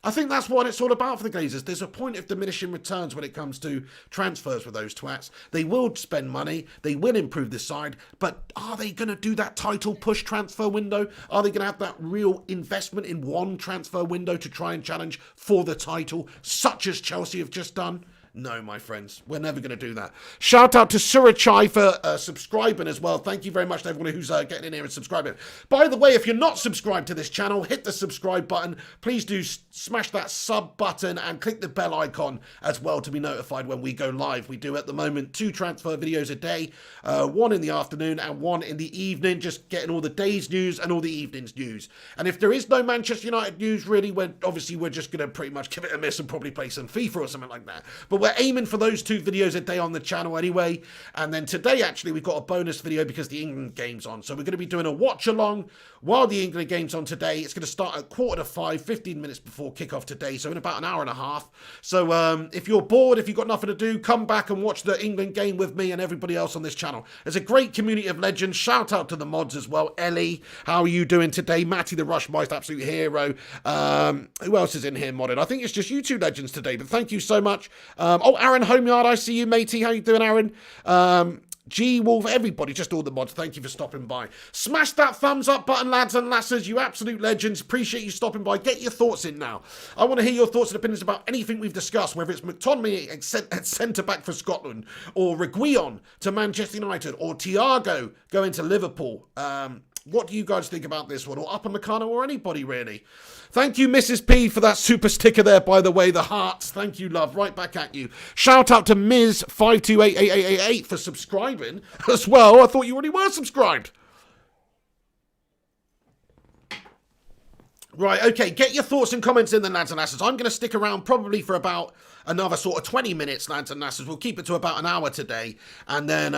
A: I think that's what it's all about for the Glazers. There's a point of diminishing returns when it comes to transfers with those twats. They will spend money, they will improve the side, but are they going to do that title push transfer window? Are they going to have that real investment in one transfer window to try and challenge for the title, such as Chelsea have just done? No, my friends, we're never going to do that. Shout out to Surachai for subscribing as well. Thank you very much to everyone who's getting in here and subscribing. By the way, if you're not subscribed to this channel, hit the subscribe button. Please do smash that sub button and click the bell icon as well to be notified when we go live. We do at the moment 2 transfer videos a day, one in the afternoon and one in the evening, just getting all the day's news and all the evening's news. And if there is no Manchester United news, really, we're just going to pretty much give it a miss and probably play some FIFA or something like that. But we're aiming for those 2 videos a day on the channel anyway. And then today, actually, we've got a bonus video because the England game's on. So we're going to be doing a watch-along while the England game's on today. It's going to start at 4:45, 15 minutes before kickoff today, so in about an hour and a half. So if you're bored, if you've got nothing to do, come back and watch the England game with me and everybody else on this channel. There's a great community of legends. Shout out to the mods as well. Ellie, how are you doing today? Matty the Rushmeister, absolute hero. Who else is in here modded? I think it's just you 2 legends today, but thank you so much. Oh, Aaron Homeyard, I see you, matey. How you doing, Aaron? G-Wolf, everybody, just all the mods, thank you for stopping by. Smash that thumbs up button, lads and lasses, you absolute legends. Appreciate you stopping by. Get your thoughts in now. I want to hear your thoughts and opinions about anything we've discussed, whether it's McTominay at centre-back for Scotland, or Reguilon to Manchester United, or Thiago going to Liverpool. What do you guys think about this one? Or Upamecano, or anybody, really? Thank you, Mrs. P, for that super sticker there, by the way. The hearts. Thank you, love. Right back at you. Shout out to Ms5288888 for subscribing as well. I thought you already were subscribed. Right, okay, get your thoughts and comments in then, lads and lasses. I'm going to stick around probably for about another sort of 20 minutes, lads and lasses. We'll keep it to about an hour today, and then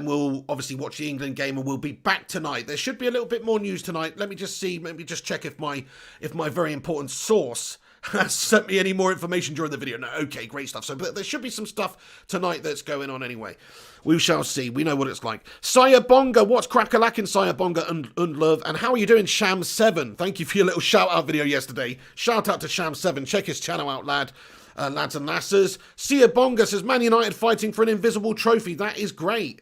A: we'll obviously watch the England game, and we'll be back tonight. There should be a little bit more news tonight. Let me just see, let me just check if my very important source has sent me any more information during the video. No, okay, great stuff. So, but there should be some stuff tonight that's going on anyway. We shall see. We know what it's like. Sayabonga, what's crack-a-lackin', Sayabonga and love? And how are you doing, Sham7? Thank you for your little shout-out video yesterday. Shout out to Sham7. Check his channel out, lads and lasses. Sayabonga says, Man United fighting for an invisible trophy. That is great.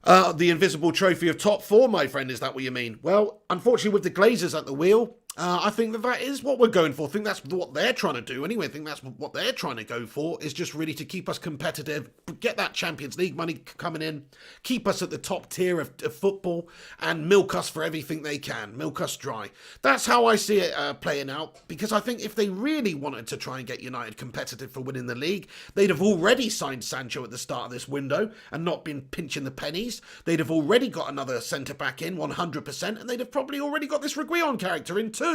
A: The invisible trophy of top 4, my friend. Is that what you mean? Well, unfortunately, with the Glazers at the wheel, I think that is what we're going for. I think that's what they're trying to do anyway. I think that's what they're trying to go for, is just really to keep us competitive, get that Champions League money coming in, keep us at the top tier of football, and milk us for everything they can, milk us dry. That's how I see it playing out, because I think if they really wanted to try and get United competitive for winning the league, they'd have already signed Sancho at the start of this window and not been pinching the pennies. They'd have already got another centre-back in, 100%, and they'd have probably already got this Reguilon character in too.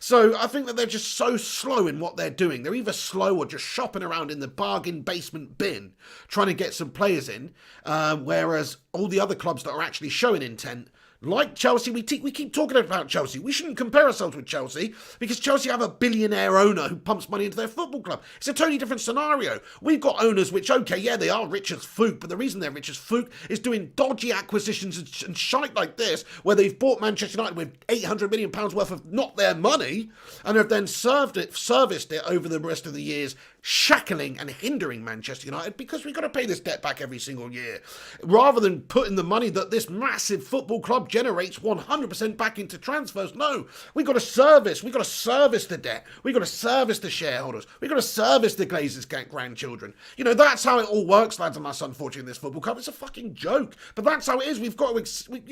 A: So I think that they're just so slow in what they're doing. They're either slow or just shopping around in the bargain basement bin trying to get some players in, whereas all the other clubs that are actually showing intent, like Chelsea, we keep talking about Chelsea. We shouldn't compare ourselves with Chelsea, because Chelsea have a billionaire owner who pumps money into their football club. It's a totally different scenario. We've got owners which, okay, yeah, they are rich as fuck, but the reason they're rich as fuck is doing dodgy acquisitions and shite like this, where they've bought Manchester United with £800 million worth of not their money, and have then serviced it over the rest of the years, shackling and hindering Manchester United, because we've got to pay this debt back every single year, rather than putting the money that this massive football club generates 100% back into transfers. No, we've got to service the debt, we've got to service the shareholders, we've got to service the Glazers' grandchildren. You know, that's how it all works, lads and lass. Unfortunately, in this football club, it's a fucking joke, but that's how it is. We've got to,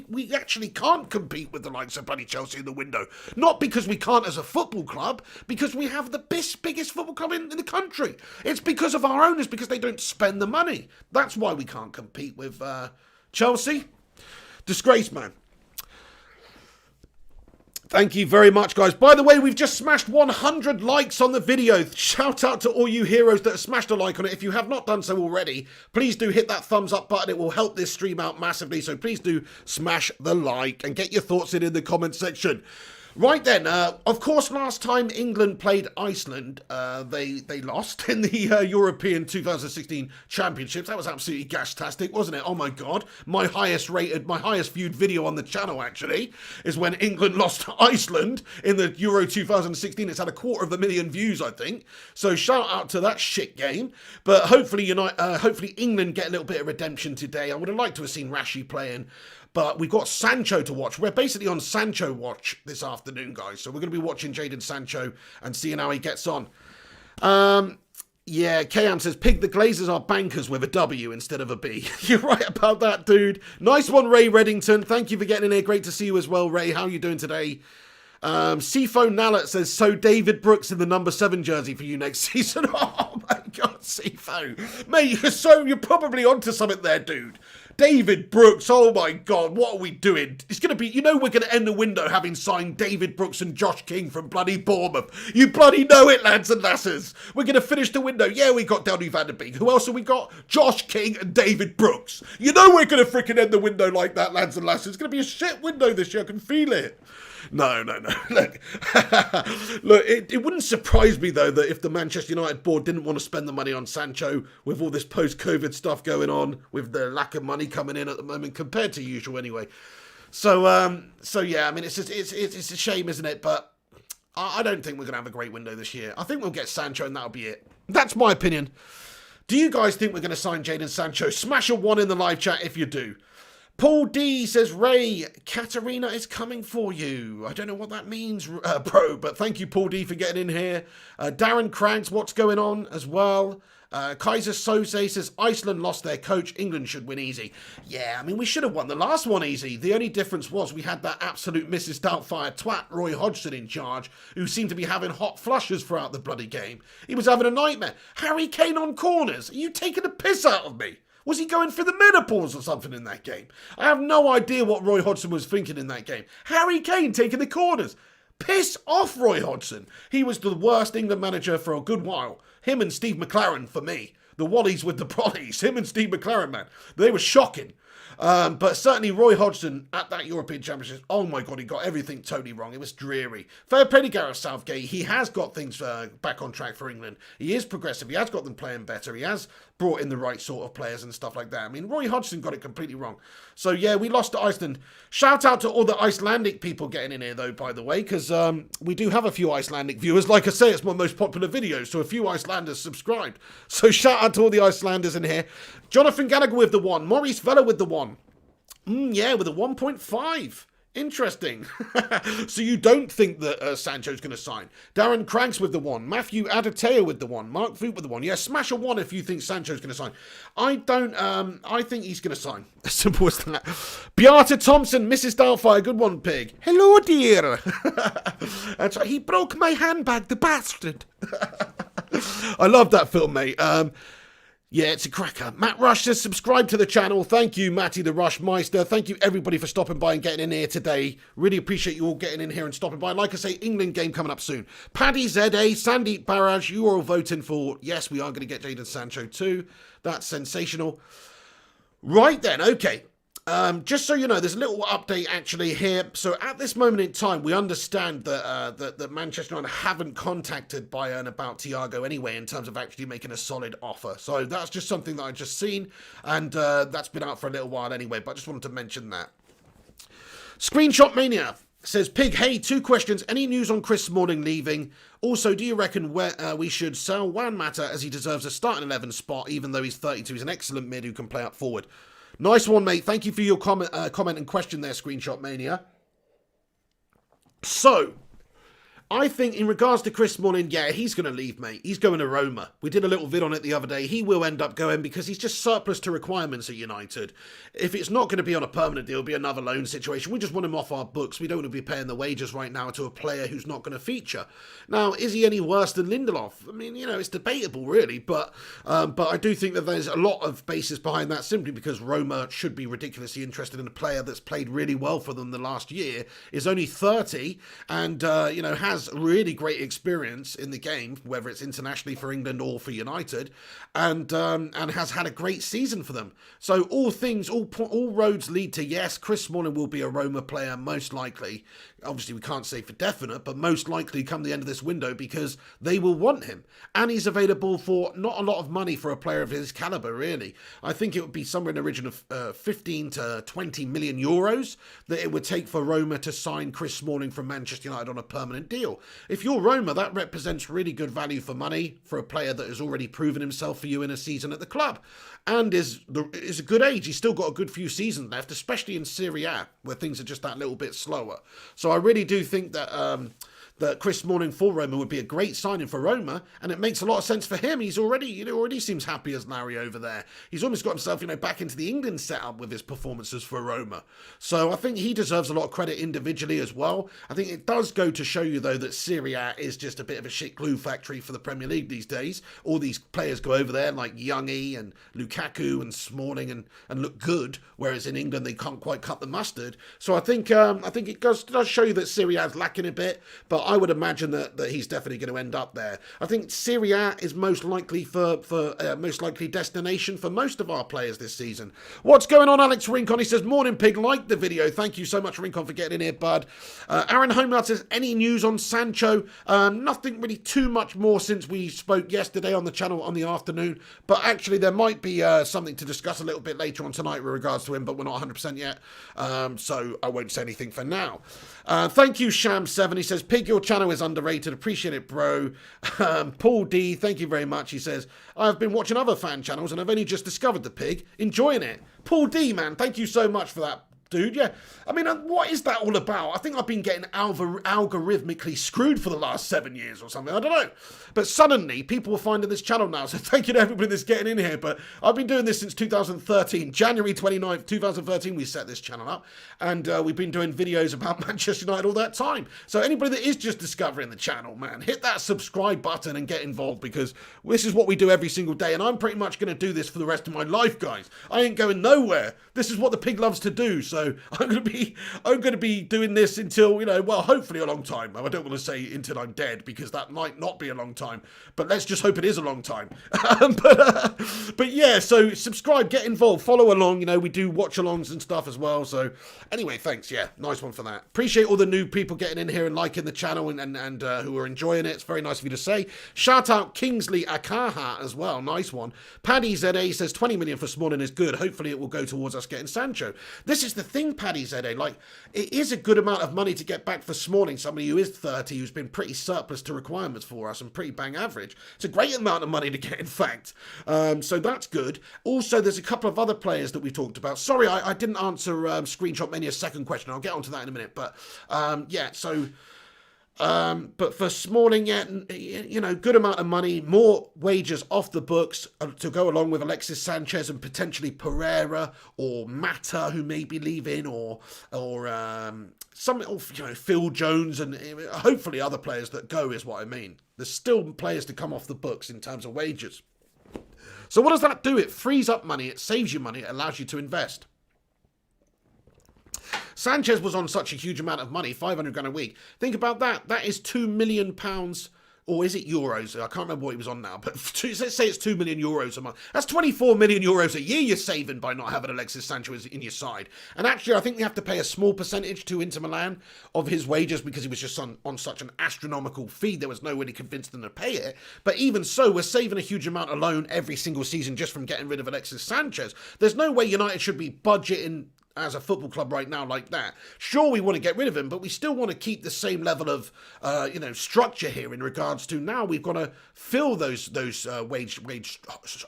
A: we actually can't compete with the likes of bloody Chelsea in the window, not because we can't as a football club, because we have the biggest football club in the country. It's because of our owners, because they don't spend the money. That's why we can't compete with Chelsea. Disgrace, man. Thank you very much, guys. By the way, we've just smashed 100 likes on the video. Shout out to all you heroes that have smashed a like on it. If you have not done so already, please do hit that thumbs up button. It will help this stream out massively. So please do smash the like and get your thoughts in the comment section. Right then, of course, last time England played Iceland, they lost in the European 2016 Championships. That was absolutely gastastic, wasn't it? Oh my God. My highest viewed video on the channel, actually, is when England lost to Iceland in the Euro 2016. It's had 250,000 views, I think. So shout out to that shit game. But hopefully, hopefully England get a little bit of redemption today. I would have liked to have seen Rashi playing. But we've got Sancho to watch. We're basically on Sancho watch this afternoon, guys. So we're going to be watching Jadon Sancho and seeing how he gets on. Yeah, Kayan says, Pig, the Glazers are bankers with a W instead of a B. You're right about that, dude. Nice one, Ray Reddington. Thank you for getting in here. Great to see you as well, Ray. How are you doing today? Sifo Nallet says, so David Brooks in the number 7 jersey for you next season. Oh my God, Sifo. Mate, you're probably onto something there, dude. David Brooks, oh my God, what are we doing? It's going to be, you know, we're going to end the window having signed David Brooks and Josh King from bloody Bournemouth. You bloody know it, lads and lasses. We're going to finish the window. Yeah, we got Donny van der Beek. Who else have we got? Josh King and David Brooks. You know we're going to freaking end the window like that, lads and lasses. It's going to be a shit window this year. I can feel it. No. Look, it wouldn't surprise me, though, that if the Manchester United board didn't want to spend the money on Sancho with all this post-COVID stuff going on, with the lack of money coming in at the moment, compared to usual anyway. So yeah, I mean, it's a shame, isn't it? But I don't think we're going to have a great window this year. I think we'll get Sancho and that'll be it. That's my opinion. Do you guys think we're going to sign Jadon Sancho? Smash a 1 in the live chat if you do. Paul D says, Ray, Katarina is coming for you. I don't know what that means, bro, but thank you, Paul D, for getting in here. Darren Cranks, what's going on as well? Kaiser Sose says, Iceland lost their coach. England should win easy. Yeah, I mean, we should have won the last one easy. The only difference was we had that absolute Mrs. Doubtfire twat, Roy Hodgson, in charge, who seemed to be having hot flushes throughout the bloody game. He was having a nightmare. Harry Kane on corners. Are you taking a piss out of me? Was he going for the menopause or something in that game? I have no idea what Roy Hodgson was thinking in that game. Harry Kane taking the corners. Piss off, Roy Hodgson. He was the worst England manager for a good while. Him and Steve McLaren for me. The Wallies with the Prollies. Him and Steve McLaren, man. They were shocking. But certainly Roy Hodgson at that European Championship, oh my God, he got everything totally wrong. It was dreary. Fair play to Gareth Southgate. He has got things back on track for England. He is progressive. He has got them playing better. He has brought in the right sort of players and stuff like that. I mean, Roy Hodgson got it completely wrong. So yeah, we lost to Iceland. Shout out to all the Icelandic people getting in here though, by the way, because we do have a few Icelandic viewers. Like I say, it's my most popular video, so a few Icelanders subscribed. So shout out to all the Icelanders in here. Jonathan Gallagher with the 1. Maurice Vella with the 1. Yeah, with a 1.5. Interesting. So you don't think that Sancho's going to sign. Darren Cranks with the 1. Matthew Adateo with the 1. Mark Voot with the 1. Yeah, smash a 1 if you think Sancho's going to sign. I don't. I think he's going to sign. As simple as that. Beata Thompson, Mrs. Doubtfire. Good one, pig. Hello, dear. That's right. He broke my handbag, the bastard. I love that film, mate. Yeah, it's a cracker. Matt Rush says, subscribe to the channel. Thank you, Matty the Rush Meister. Thank you, everybody, for stopping by and getting in here today. Really appreciate you all getting in here and stopping by. Like I say, England game coming up soon. Paddy ZA, Sandeep Barrage, you are all voting for, yes, we are going to get Jadon Sancho too. That's sensational. Right then, okay. Just so you know, there's a little update actually here. So at this moment in time, we understand that that Manchester United haven't contacted Bayern about Thiago anyway, in terms of actually making a solid offer. So that's just something that I just seen, and that's been out for a little while anyway. But I just wanted to mention that. Screenshot Mania says, Pig, hey, 2 questions. Any news on Chris Smalling leaving? Also, do you reckon we should sell Juan Mata as he deserves a starting 11 spot, even though he's 32? He's an excellent mid who can play up forward. Nice one, mate. Thank you for your comment and question there, Screenshot Mania. So, I think in regards to Chris Smalling, yeah, he's going to leave, mate. He's going to Roma. We did a little vid on it the other day. He will end up going because he's just surplus to requirements at United. If it's not going to be on a permanent deal, it'll be another loan situation. We just want him off our books. We don't want to be paying the wages right now to a player who's not going to feature. Now, is he any worse than Lindelof? I mean, you know, it's debatable, really. But I do think that there's a lot of basis behind that simply because Roma should be ridiculously interested in a player that's played really well for them the last year, is only 30 and, you know, has really great experience in the game, whether it's internationally for England or for United, and has had a great season for them. So all roads lead to, yes, Chris Smalling will be a Roma player most likely. Obviously, we can't say for definite, but most likely come the end of this window because they will want him. And he's available for not a lot of money for a player of his calibre, really. I think it would be somewhere in the region of 15 to 20 million euros that it would take for Roma to sign Chris Smalling from Manchester United on a permanent deal. If you're Roma, that represents really good value for money for a player that has already proven himself for you in a season at the club. And is a good age. He's still got a good few seasons left, especially in Serie A, where things are just that little bit slower. So I really do think that that Chris Smalling for Roma would be a great signing for Roma, and it makes a lot of sense for him. He's already seems happy as Larry over there. He's almost got himself, back into the England setup with his performances for Roma. So I think he deserves a lot of credit individually as well. I think it does go to show you, though, that Serie A is just a bit of a shit glue factory for the Premier League these days. All these players go over there like Youngie and Lukaku and Smalling and look good, whereas in England they can't quite cut the mustard. So I think it does show you that Serie A is lacking a bit, but I would imagine that he's definitely going to end up there. I think Serie A is most likely most likely destination for most of our players this season. What's going on, Alex Rincon? He says, morning pig, like the video. Thank you so much, Rincon, for getting in here, bud. Aaron Homeland says, any news on Sancho? Nothing really too much more since we spoke yesterday on the channel on the afternoon, but actually there might be something to discuss a little bit later on tonight with regards to him, but we're not 100% yet, so I won't say anything for now. Thank you, Sham7. He says, pig, your channel is underrated. Appreciate it, bro. Paul D, thank you very much. He says, I've been watching other fan channels and I've only just discovered the pig. Enjoying it. Paul D, man, thank you so much for that, dude. Yeah, I mean, what is that all about? I think I've been getting algorithmically screwed for the last 7 years or something. I don't know. But suddenly, people are finding this channel now. So thank you to everybody that's getting in here. But I've been doing this since 2013. January 29th, 2013, we set this channel up. And we've been doing videos about Manchester United all that time. So anybody that is just discovering the channel, man, hit that subscribe button and get involved, because this is what we do every single day. And I'm pretty much going to do this for the rest of my life, guys. I ain't going nowhere. This is what the pig loves to do. So I'm going to be doing this until, well, hopefully a long time. I don't want to say until I'm dead, because that might not be a long time, but let's just hope it is a long time. But yeah, so subscribe, get involved, follow along. We do watch alongs and stuff as well. So anyway, thanks. Yeah, nice one for that. Appreciate all the new people getting in here and liking the channel and who are enjoying it. It's very nice of you to say. Shout out Kingsley Akaha as well. Nice one. Paddy ZA says 20 million for Smalling is good. Hopefully it will go towards us getting Sancho. This is the thing, Paddy ZA. Like, it is a good amount of money to get back for Smalling, somebody who is 30, who's been pretty surplus to requirements for us and pretty bang average. It's a great amount of money to get, in fact. So that's good. Also, there's a couple of other players that we talked about. Sorry, I didn't answer Screenshot Mania's second question. I'll get onto that in a minute. But yeah, so... but for Smalling, yeah, good amount of money, more wages off the books to go along with Alexis Sanchez and potentially Pereira or Mata, who may be leaving, or Phil Jones, and hopefully other players that go is what I mean. There's still players to come off the books in terms of wages. So what does that do? It frees up money, it saves you money, it allows you to invest. Sanchez was on such a huge amount of money, 500 grand a week. Think about that. That is £2 million, or is it euros? I can't remember what he was on now, but let's say it's 2 million euros a month. That's 24 million euros a year you're saving by not having Alexis Sanchez in your side. And actually, I think they have to pay a small percentage to Inter Milan of his wages because he was just on such an astronomical fee. There was no way to convince them to pay it. But even so, we're saving a huge amount alone every single season just from getting rid of Alexis Sanchez. There's no way United should be budgeting as a football club right now like that. Sure, we want to get rid of him, but we still want to keep the same level of structure here in regards to now we've got to fill those wage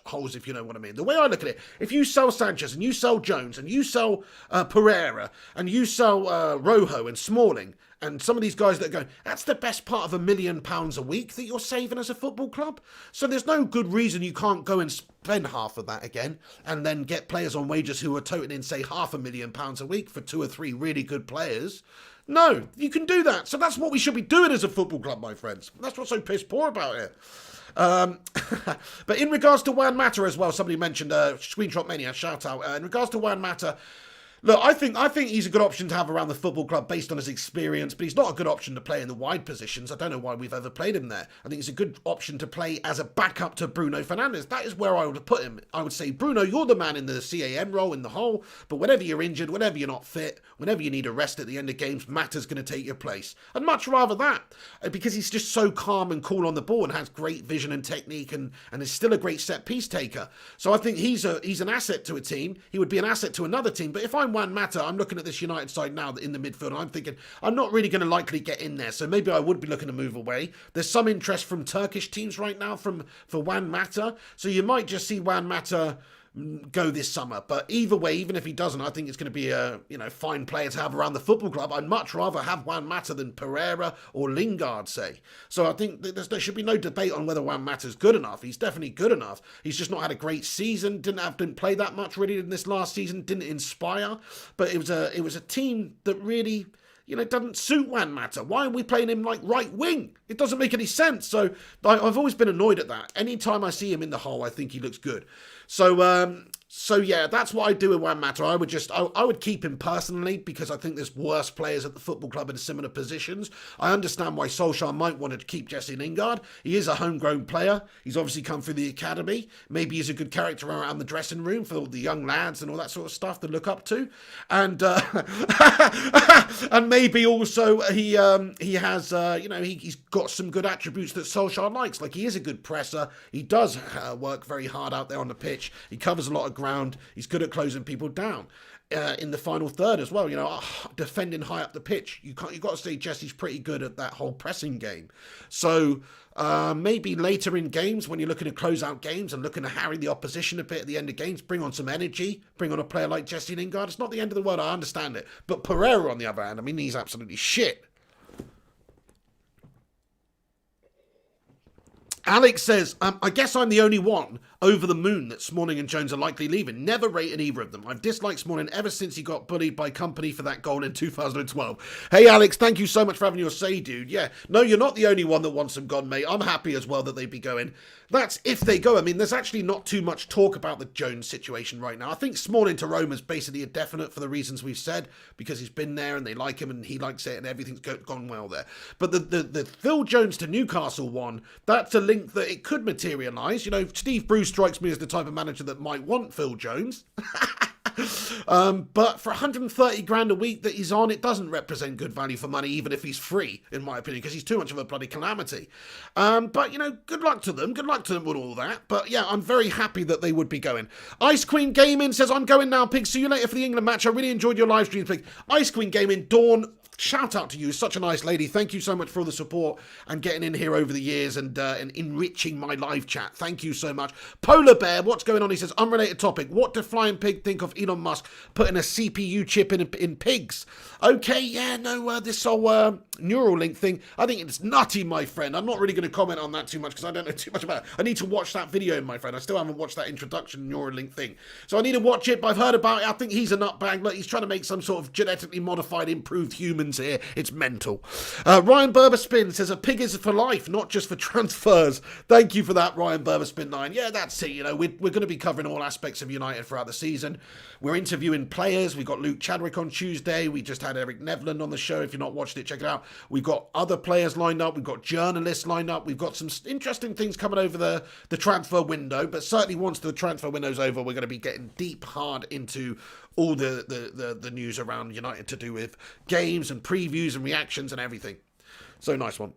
A: holes, if you know what I mean. The way I look at it, if you sell Sanchez and you sell Jones and you sell Pereira and you sell Rojo and Smalling and some of these guys that are going, that's the best part of £1 million a week that you're saving as a football club. So there's no good reason you can't go and spend half of that again and then get players on wages who are toting in, say, £500,000 a week for 2 or 3 really good players. No, you can do that. So that's what we should be doing as a football club, my friends. That's what's so piss poor about it. But in regards to Juan Mata as well, somebody mentioned Screenshot Mania, shout out. In regards to Juan Mata, look, I think he's a good option to have around the football club based on his experience, but he's not a good option to play in the wide positions. I don't know why we've ever played him there. I think he's a good option to play as a backup to Bruno Fernandes. That is where I would put him. I would say, Bruno, you're the man in the CAM role in the hole, but whenever you're injured, whenever you're not fit, whenever you need a rest at the end of games, Mata's going to take your place. I'd much rather that, because he's just so calm and cool on the ball and has great vision and technique and is still a great set-piece taker. So I think he's an asset to a team. He would be an asset to another team, but if I'm Juan Mata, I'm looking at this United side now in the midfield, and I'm thinking, I'm not really going to likely get in there, so maybe I would be looking to move away. There's some interest from Turkish teams right now for Juan Mata, so you might just see Juan Mata go this summer. But either way, even if he doesn't, I think it's going to be a fine player to have around the football club. I'd much rather have Juan Mata than Pereira or Lingard, say. So I think there should be no debate on whether Juan Mata's good enough. He's definitely good enough. He's just not had a great season. Didn't play that much really in this last season. Didn't inspire. But it was a team that really, doesn't suit Juan Mata. Why are we playing him like right wing? It doesn't make any sense. So I've always been annoyed at that. Anytime I see him in the hole, I think he looks good. So yeah, that's what I do with Juan Mata. I would keep him personally because I think there's worse players at the football club in similar positions. I understand why Solskjaer might want to keep Jesse Lingard. He is a homegrown player. He's obviously come through the academy. Maybe he's a good character around the dressing room for all the young lads and all that sort of stuff to look up to. And and maybe also he has he's got some good attributes that Solskjaer likes. Like he is a good presser. He does work very hard out there on the pitch. He covers a lot of ground. He's good at closing people down in the final third as well. Defending high up the pitch. You've got to say Jesse's pretty good at that whole pressing game. So maybe later in games when you're looking to close out games and looking to harry the opposition a bit at the end of games, bring on some energy, bring on a player like Jesse Lingard. It's not the end of the world. I understand it. But Pereira, on the other hand, I mean, he's absolutely shit. Alex says, I guess I'm the only one over the moon that Smalling and Jones are likely leaving. Never rated either of them. I've disliked Smalling ever since he got bullied by Company for that goal in 2012. Hey, Alex, thank you so much for having your say, dude. Yeah, no, you're not the only one that wants them gone, mate. I'm happy as well that they'd be going. That's if they go. I mean, there's actually not too much talk about the Jones situation right now. I think Smalling to Roma is basically a definite for the reasons we've said, because he's been there and they like him and he likes it and everything's gone well there. But the Phil Jones to Newcastle one, that's a link that it could materialise. Steve Bruce strikes me as the type of manager that might want Phil Jones. But for 130 grand a week that he's on, it doesn't represent good value for money, even if he's free, in my opinion, because he's too much of a bloody calamity. But, good luck to them. Good luck to them with all that. But, yeah, I'm very happy that they would be going. Ice Queen Gaming says, I'm going now, Pig. See you later for the England match. I really enjoyed your live streams, Pig. Ice Queen Gaming, Dawn, shout out to you. Such a nice lady. Thank you so much for all the support and getting in here over the years and enriching my live chat. Thank you so much. Polar Bear, what's going on? He says, unrelated topic. What did Flying Pig think of Elon Musk putting a CPU chip in pigs? Okay, yeah, no, this whole Neuralink thing, I think it's nutty, my friend. I'm not really going to comment on that too much because I don't know too much about it. I need to watch that video, my friend. I still haven't watched that introduction Neuralink thing. So I need to watch it, but I've heard about it. I think he's a nutbag. Look, he's trying to make some sort of genetically modified, improved humans here. It's mental. Ryan Berberspin says, a pig is for life, not just for transfers. Thank you for that, Ryan Berberspin9. Yeah, that's it. We're going to be covering all aspects of United throughout the season. We're interviewing players. We got Luke Chadwick on Tuesday. We just had Eric Nevland on the show. If you're not watched it, check it out. We've got other players lined up. We've got journalists lined up. We've got some interesting things coming over the transfer window. But certainly once the transfer window's over, we're going to be getting deep hard into all the news around United to do with games and previews and reactions and everything. So nice one.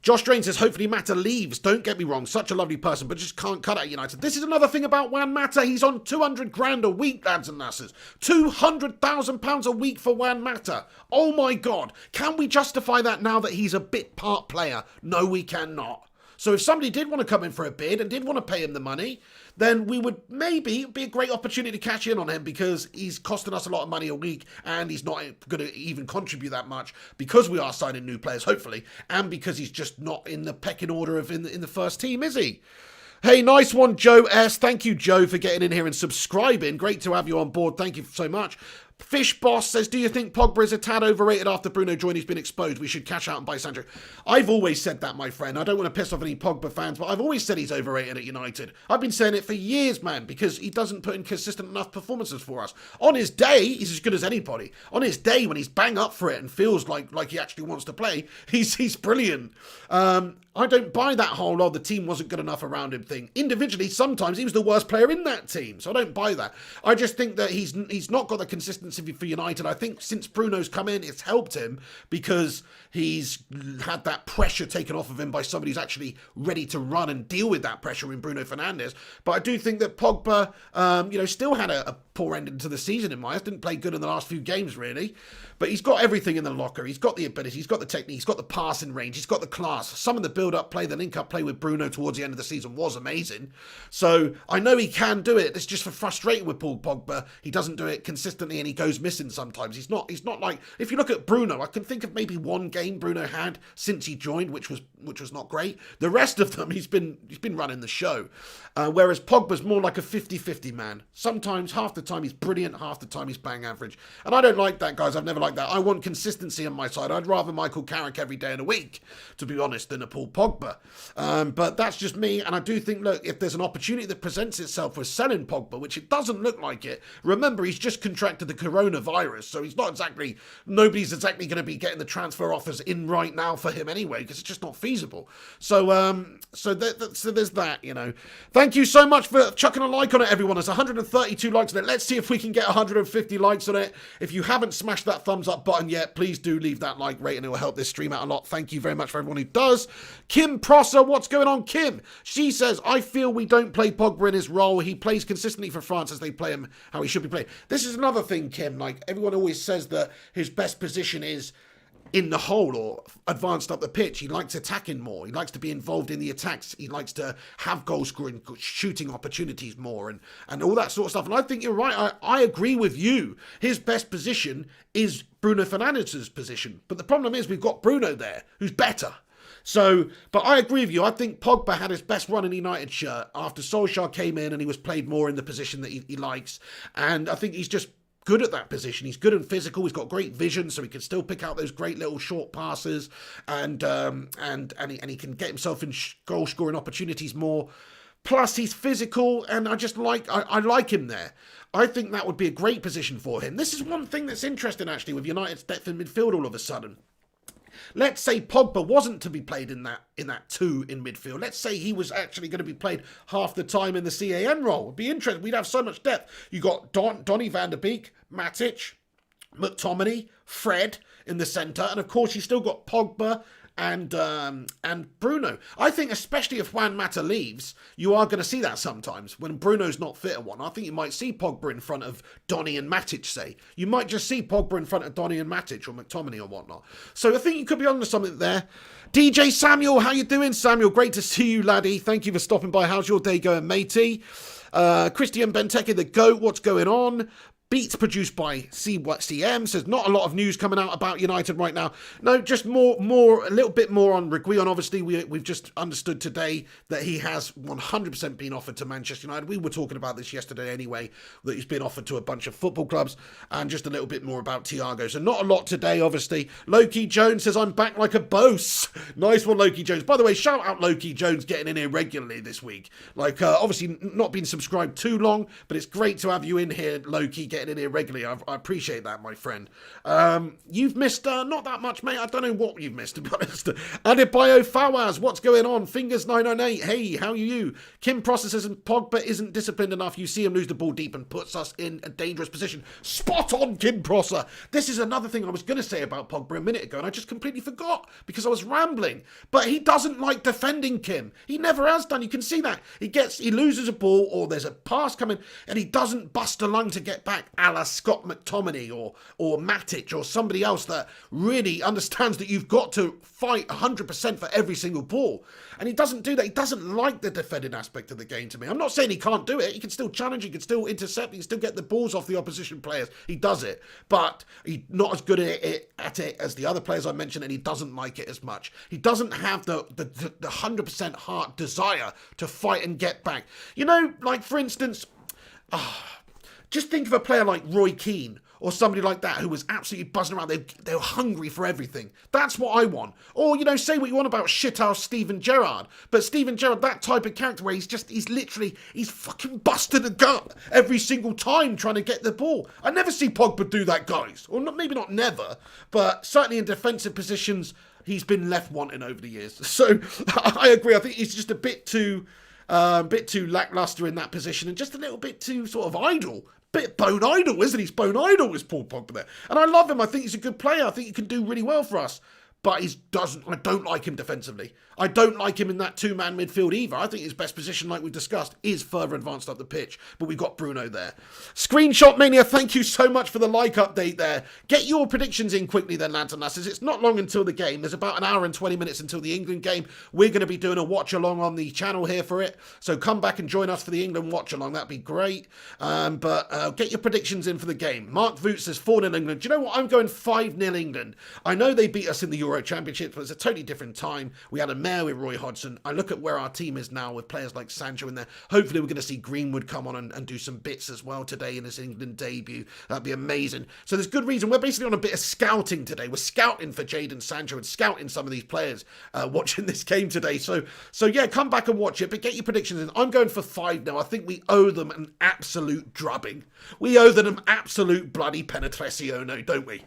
A: Josh Drain says, hopefully Mata leaves. Don't get me wrong, such a lovely person, but just can't cut out United. This is another thing about Juan Mata. He's on 200 grand a week, lads and lasses. £200,000 a week for Juan Mata. Oh my God. Can we justify that now that he's a bit part player? No, we cannot. So if somebody did want to come in for a bid and did want to pay him the money, then we would maybe be a great opportunity to cash in on him because he's costing us a lot of money a week and he's not going to even contribute that much because we are signing new players, hopefully, and because he's just not in the pecking order of in the first team, is he? Hey, nice one, Joe S. Thank you, Joe, for getting in here and subscribing. Great to have you on board. Thank you so much. Fish Boss says, do you think Pogba is a tad overrated after Bruno Joini's been exposed? We should cash out and buy Sancho. I've always said that, my friend. I don't want to piss off any Pogba fans, but I've always said he's overrated at United. I've been saying it for years, man, because he doesn't put in consistent enough performances for us. On his day, he's as good as anybody. On his day, when he's bang up for it and feels like he actually wants to play, he's brilliant. I don't buy that whole, the team wasn't good enough around him thing. Individually, sometimes he was the worst player in that team, so I don't buy that. I just think that he's not got the consistency consistency for United. I think since Bruno's come in, it's helped him because he's had that pressure taken off of him by somebody who's actually ready to run and deal with that pressure in Bruno Fernandes. But I do think that Pogba, still had a poor ending to the season in my eyes. Didn't play good in the last few games, really. But he's got everything in the locker. He's got the ability, he's got the technique, he's got the passing range, he's got the class. Some of the build-up play, the link-up play with Bruno towards the end of the season was amazing. So I know he can do it. It's just for frustrating with Paul Pogba. He doesn't do it consistently and he goes missing sometimes. He's not like, if you look at Bruno, I can think of maybe one game Bruno had since he joined, which was not great. The rest of them, he's been running the show. Whereas Pogba's more like a 50-50 man. Sometimes, half the time he's brilliant, half the time he's bang average. And I don't like that, guys. I've never liked that. I want consistency on my side. I'd rather Michael Carrick every day of the week, to be honest, than a Paul Pogba. But that's just me. And I do think, look, if there's an opportunity that presents itself for selling Pogba, which it doesn't look like it, remember, he's just contracted the coronavirus. So nobody's exactly going to be getting the transfer offers in right now for him anyway, because it's just not feasible. So there's that, Thank you so much for chucking a like on it, everyone. There's 132 likes on it. Let's see if we can get 150 likes on it. If you haven't smashed that thumbs up button yet, please do leave that like rating. It will help this stream out a lot. Thank you very much for everyone who does. Kim Prosser, what's going on, Kim? She says, I feel we don't play Pogba in his role. He plays consistently for France as they play him how he should be played. This is another thing, Kim. Like, everyone always says that his best position is in the hole or advanced up the pitch. He likes attacking more. He likes to be involved in the attacks. He likes to have goal scoring, shooting opportunities more and all that sort of stuff. And I think you're right. I agree with you. His best position is Bruno Fernandes' position. But the problem is we've got Bruno there who's better. So, but I agree with you. I think Pogba had his best run in the United shirt after Solskjaer came in and he was played more in the position that he likes. And I think he's just good at that position. He's good and physical. He's got great vision, so he can still pick out those great little short passes, and he can get himself in goal scoring opportunities more. Plus, he's physical, and I like him there. I think that would be a great position for him. This is one thing that's interesting actually with United's depth in midfield all of a sudden. Let's say Pogba wasn't to be played in that 2 in midfield. Let's say he was actually going to be played half the time in the CAN role. It'd be interesting. We'd have so much depth. You got Donny van der Beek, Matic, McTominay, Fred in the centre, and of course you still got Pogba and Bruno. I think especially if Juan Mata leaves, you are going to see that sometimes when Bruno's not fit at one. I think you might see Pogba in front of Donny and Matic, say. You might just see Pogba in front of Donny and Matic or McTominay or whatnot. So I think you could be onto something there. DJ Samuel, how you doing, Samuel? Great to see you, laddie. Thank you for stopping by. How's your day going, matey? Christian Benteke, the GOAT, what's going on? Beats produced by CM says not a lot of news coming out about United right now. No, just a little bit more on Reguilon. Obviously, we've just understood today that he has 100% been offered to Manchester United. We were talking about this yesterday anyway, that he's been offered to a bunch of football clubs, and just a little bit more about Thiago. So not a lot today, obviously. Loki Jones says, I'm back like a boss. Nice one, Loki Jones. By the way, shout out Loki Jones getting in here regularly this week. Like, obviously not been subscribed too long, but it's great to have you in here, Loki, getting in here regularly. I appreciate that, my friend. You've missed not that much, mate. I don't know what you've missed, to be honest. Adebayo Fawaz, what's going on? Fingers 998. Hey, how are you? Kim processes and Pogba isn't disciplined enough. You see him lose the ball deep and puts us in a dangerous position. Spot on, Kim Prosser. This is another thing I was going to say about Pogba a minute ago, and I just completely forgot because I was rambling. But he doesn't like defending, Kim. He never has done. You can see that. He loses a ball or there's a pass coming and he doesn't bust a lung to get back, a la Scott McTominay or Matic or somebody else that really understands that you've got to fight 100% for every single ball. And he doesn't do that. He doesn't like the defending aspect of the game to me. I'm not saying he can't do it. He can still challenge. He can still intercept. He can still get the balls off the opposition players. He does it. But he's not as good at it as the other players I mentioned, and he doesn't like it as much. He doesn't have the 100% heart desire to fight and get back. You know, like, for instance, just think of a player like Roy Keane or somebody like that who was absolutely buzzing around. They were hungry for everything. That's what I want. Or, you know, say what you want about shithouse Steven Gerrard. But Steven Gerrard, that type of character where he's fucking busting a gut every single time trying to get the ball. I never see Pogba do that, guys. Or maybe not never, but certainly in defensive positions, he's been left wanting over the years. So I agree. I think he's just a bit too lackluster in that position and just a little bit too sort of idle. bit bone idle, isn't he? He's bone idle, is Paul Pogba there. And I love him. I think he's a good player. I think he can do really well for us. But I don't like him defensively. I don't like him in that two-man midfield either. I think his best position, like we discussed, is further advanced up the pitch. But we've got Bruno there. Screenshot Mania, thank you so much for the like update there. Get your predictions in quickly then, lads and lasses. It's not long until the game. There's about an hour and 20 minutes until the England game. We're going to be doing a watch-along on the channel here for it. So come back and join us for the England watch-along. That'd be great. But get your predictions in for the game. Mark Voot says 4-0 England. Do you know what? I'm going 5-0 England. I know they beat us in the Euro Championships, but it's a totally different time. We had a mare with Roy Hodgson. I look at where our team is now with players like Sancho in there. Hopefully we're going to see Greenwood come on and do some bits as well today in his England debut. That'd be amazing. So there's good reason. We're basically on a bit of scouting today. We're scouting for Jadon Sancho and scouting some of these players watching this game today. So yeah, come back and watch it, but get your predictions in. I'm going for 5-0. I think we owe them an absolute drubbing. We owe them an absolute bloody penetrazione, don't we?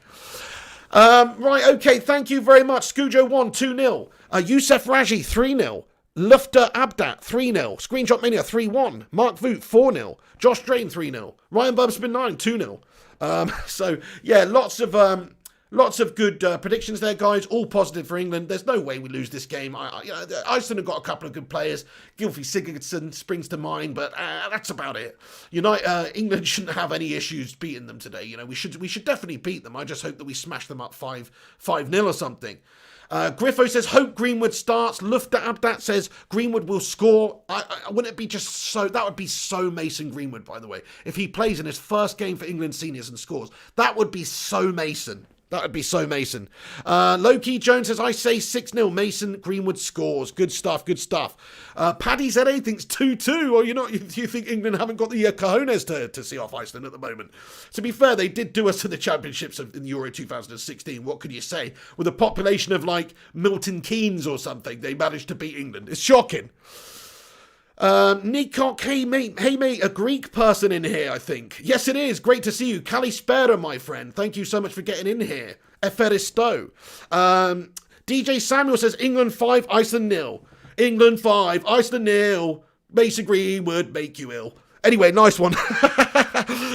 A: Right, okay, thank you very much. Scujo 1, 2-0. Youssef Raji, 3-0. Lufter Abdat, 3-0. Screenshot Mania, 3-1. Mark Voot, 4-0. Josh Drain, 3-0. Ryan Burbspin 9, 2-0. So, yeah, lots of good predictions there, guys. All positive for England. There's no way we lose this game. Iceland have got a couple of good players. Gylfi Sigurdsson springs to mind, but that's about it. England shouldn't have any issues beating them today. We should definitely beat them. I just hope that we smash them up 5-0 or something. Griffo says, hope Greenwood starts. Lufta Abdat says, Greenwood will score. Wouldn't it be just so... That would be so Mason Greenwood, by the way. If he plays in his first game for England seniors and scores, that would be so Mason. That would be so Mason. Low-Key Jones says, I say 6-0. Mason Greenwood scores. Good stuff, good stuff. Paddy ZA thinks 2-2. Or you think England haven't got the cojones to see off Iceland at the moment. To be fair, they did do us to the championships in Euro 2016. What could you say? With a population of like Milton Keynes or something, they managed to beat England. It's shocking. Nikok, hey mate, a Greek person in here, I think. Yes, it is. Great to see you. Kalispera, my friend. Thank you so much for getting in here. Eferisto. DJ Samuel says, England 5, Iceland 0. England 5, Iceland 0. Mason Greenwood make you ill. Anyway, nice one.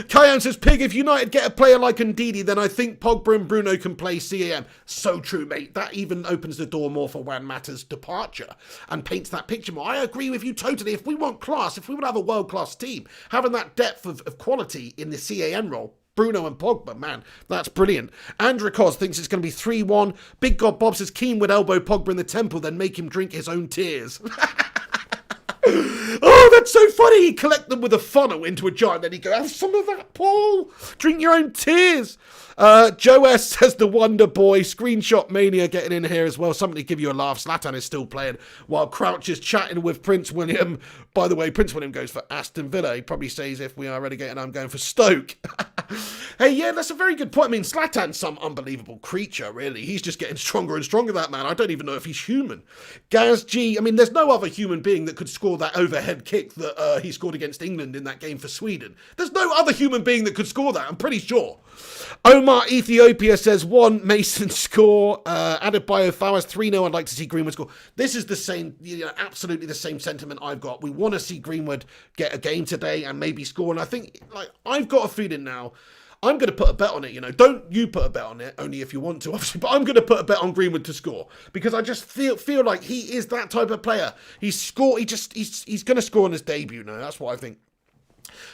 A: Kyan says, Pig, if United get a player like Ndidi, then I think Pogba and Bruno can play CAM. So true, mate. That even opens the door more for Juan Mata's departure and paints that picture more. I agree with you totally. If we want class, if we would have a world-class team, having that depth of quality in the CAM role, Bruno and Pogba, man, that's brilliant. Andrikos thinks it's going to be 3-1. Big God Bob says, Keane would elbow Pogba in the temple, then make him drink his own tears. Oh, that's so funny. He'd collect them with a funnel into a jar and then he'd go, have some of that, Paul. Drink your own tears. Joe S says the Wonder Boy. Screenshot Mania getting in here as well. Something to give you a laugh. Zlatan is still playing while Crouch is chatting with Prince William. By the way, Prince William goes for Aston Villa. He probably says if we are relegated, I'm going for Stoke. Hey, yeah, that's a very good point. I mean, Zlatan's some unbelievable creature, really. He's just getting stronger and stronger, that man. I don't even know if he's human. Gaz G, I mean, there's no other human being that could score that overhead kick that he scored against England in that game for Sweden. There's no other human being that could score that, I'm pretty sure. Omar Ethiopia says 1 Mason score. Adebayo Fowers 3-0. I'd like to see Greenwood score. This is the same, absolutely the same sentiment I've got. We want to see Greenwood get a game today and maybe score. And I think, I've got a feeling now. I'm going to put a bet on it, Don't you put a bet on it, only if you want to, obviously. But I'm going to put a bet on Greenwood to score because I just feel like he is that type of player. He's going to score on his debut now. That's what I think.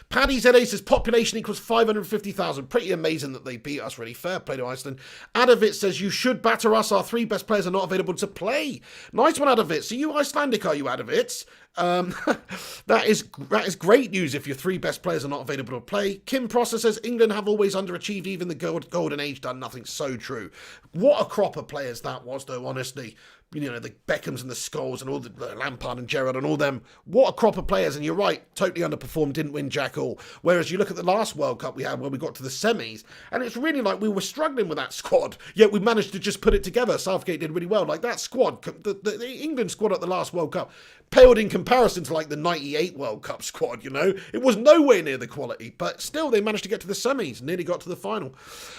A: Paddy ZA says population equals 550,000. Pretty amazing that they beat us, really. Fair play to Iceland. Adovit says you should batter us. Our 3 best players are not available to play. Nice one, Adovit. So you Icelandic, are you, Adovit? That is great news if your 3 best players are not available to play. Kim Prosser says England have always underachieved. Even the golden age done nothing. So true. What a crop of players that was, though, honestly. The Beckhams and the Scholes and all the Lampard and Gerrard and all them. What a crop of players. And you're right, totally underperformed, didn't win jack all. Whereas you look at the last World Cup we had where we got to the semis, and it's really like we were struggling with that squad, yet we managed to just put it together. Southgate did really well. Like that squad, the England squad at the last World Cup, paled in comparison to like the 98 World Cup squad, It was nowhere near the quality, but still they managed to get to the semis, nearly got to the final.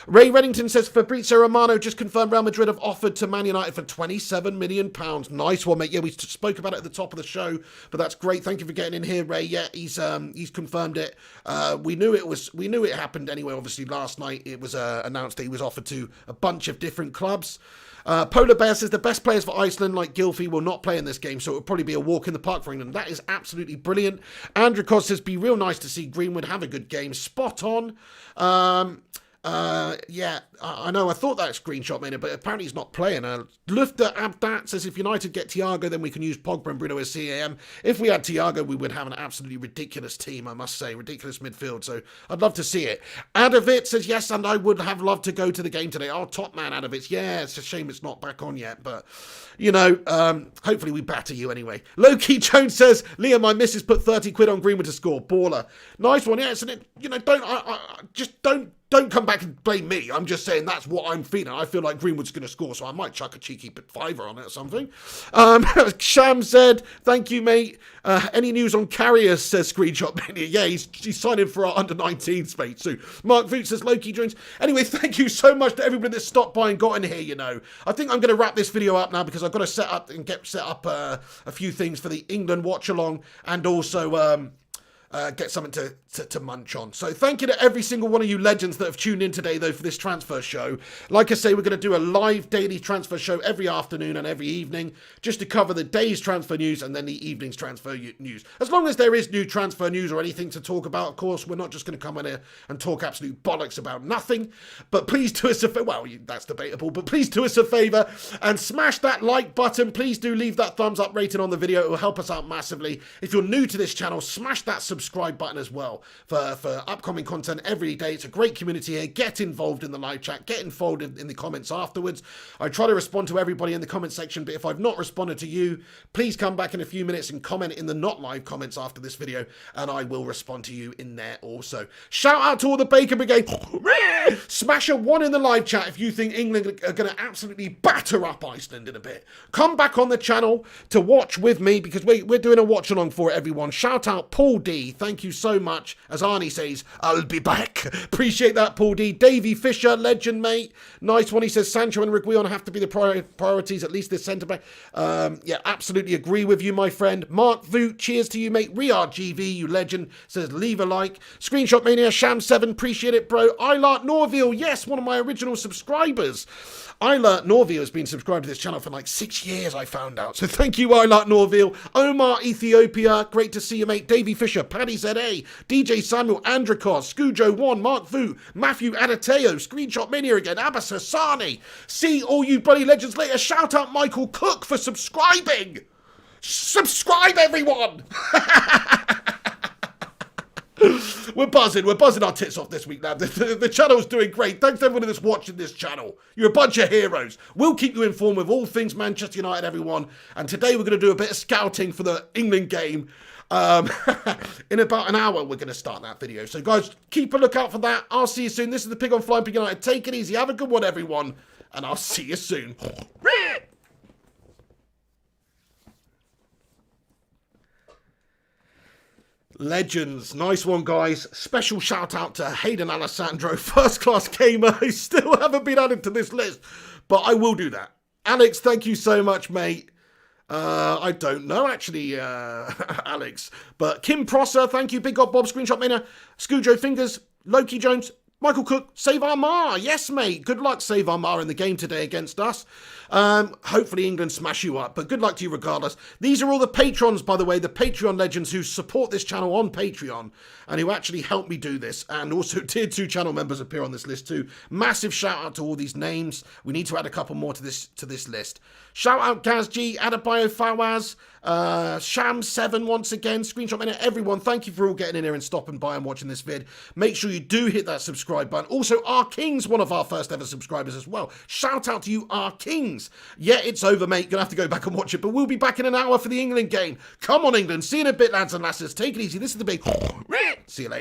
A: Ray Reddington says Fabrizio Romano just confirmed Real Madrid have offered to Man United for 27 million. Nice one, mate. Yeah, we spoke about it at the top of the show, but that's great. Thank you for getting in here, Ray. Yeah, he's confirmed it. We knew it happened anyway. Obviously, last night it was announced that he was offered to a bunch of different clubs. Polar Bear says the best players for Iceland, like Gylfi, will not play in this game, so it will probably be a walk in the park for England. That is absolutely brilliant. Andrew Cos says, be real nice to see Greenwood have a good game. Spot on. Yeah, I know, I thought that screenshot made it, but apparently he's not playing. Lufter Abdat says, if United get Thiago, then we can use Pogba and Bruno as CAM. If we had Thiago, we would have an absolutely ridiculous team, I must say. Ridiculous midfield, so I'd love to see it. Adovit says, yes, and I would have loved to go to the game today. Oh, top man, Adovit. Yeah, it's a shame it's not back on yet, but, you know, hopefully we batter you anyway. Loki Jones says, Liam, my missus put 30 quid on Greenwood to score. Baller. Nice one, yeah, so, you know, don't come back and blame me. I'm just saying that's what I'm feeling. I feel like Greenwood's going to score, so I might chuck a cheeky fiver on it or something. Sham said, thank you, mate. Any news on Carriers, says Screenshot Mania. Yeah, he's signing for our under-19s, mate. So Mark Voot says, Loki Jones. Anyway, thank you so much to everybody that stopped by and got in here, you know. I think I'm going to wrap this video up now because I've got to get set up a few things for the England watch-along and also get something to munch on. So thank you to every single one of you legends that have tuned in today, though, for this transfer show. Like I say, we're going to do a live daily transfer show every afternoon and every evening just to cover the day's transfer news and then the evening's transfer news. As long as there is new transfer news or anything to talk about, of course, we're not just going to come in here and talk absolute bollocks about nothing. But please do us a favor. Well, that's debatable, but please do us a favor and smash that like button. Please do leave that thumbs up rating on the video. It will help us out massively. If you're new to this channel, smash that subscribe button as well for upcoming content every day. It's a great community here. Get involved in the live chat. Get involved in the comments afterwards. I try to respond to everybody in the comment section, but if I've not responded to you, please come back in a few minutes and comment in the not live comments after this video, and I will respond to you in there also. Shout out to all the Baker Brigade. Smash a 1 in the live chat if you think England are going to absolutely batter up Iceland in a bit. Come back on the channel to watch with me because we're doing a watch along for everyone. Shout out Paul D. Thank you so much. As Arnie says, I'll be back. Appreciate that, Paul D. Davey Fisher, legend, mate. Nice one. He says Sancho and Reguilon have to be the priorities, at least this centre-back. Yeah, absolutely agree with you, my friend. Mark Voot, cheers to you, mate. Riyadh GV, you legend, says leave a like. Screenshot Mania, Sham7, appreciate it, bro. Ilart Norville, yes, one of my original subscribers. Ilart Norville has been subscribed to this channel for like 6 years, I found out. So thank you, Ilart Norville. Omar Ethiopia, great to see you, mate. Davey Fisher, Paddy ZA, DJ Samuel, Andrikos, Scujo1, Mark Vu, Matthew Adateo, Screenshot Mania again, Abbas Hassani. See all you bloody legends later. Shout out Michael Cook for subscribing. Subscribe, everyone. We're buzzing our tits off this week now. The channel's doing great. Thanks to everyone that's watching this channel. You're a bunch of heroes. We'll keep you informed with all things Manchester United, everyone. And today we're going to do a bit of scouting for the England game. In about an hour, we're going to start that video. So, guys, keep a lookout for that. I'll see you soon. This is the Pig on Flying Pig United. Take it easy. Have a good one, everyone. And I'll see you soon. Legends. Nice one, guys. Special shout out to Hayden Alessandro, first class gamer. I still haven't been added to this list, but I will do that. Alex, thank you so much, mate. I don't know, actually, Alex. But Kim Prosser, thank you. Big God Bob, Screenshot Mania, Scujo Fingers, Loki Jones, Michael Cook, Save Armar. Yes, mate. Good luck, Save Armar, in the game today against us. Hopefully England smash you up, but good luck to you regardless. These are all the patrons, by the way, the Patreon legends who support this channel on Patreon and who actually help me do this. And also Tier 2 channel members appear on this list too. Massive shout out to all these names. We need to add a couple more to this list. Shout out Gazg, Adebayo Fawaz, Sham7 once again, Screenshot Minute, everyone. Thank you for all getting in here and stopping by and watching this vid. Make sure you do hit that subscribe button. Also, R King's one of our first ever subscribers as well. Shout out to you, R Kings. Yeah, it's over, mate. Gonna have to go back and watch it, but we'll be back in an hour for the England game. Come on, England. See you in a bit, lads and lasses. Take it easy. This is the big. See you later.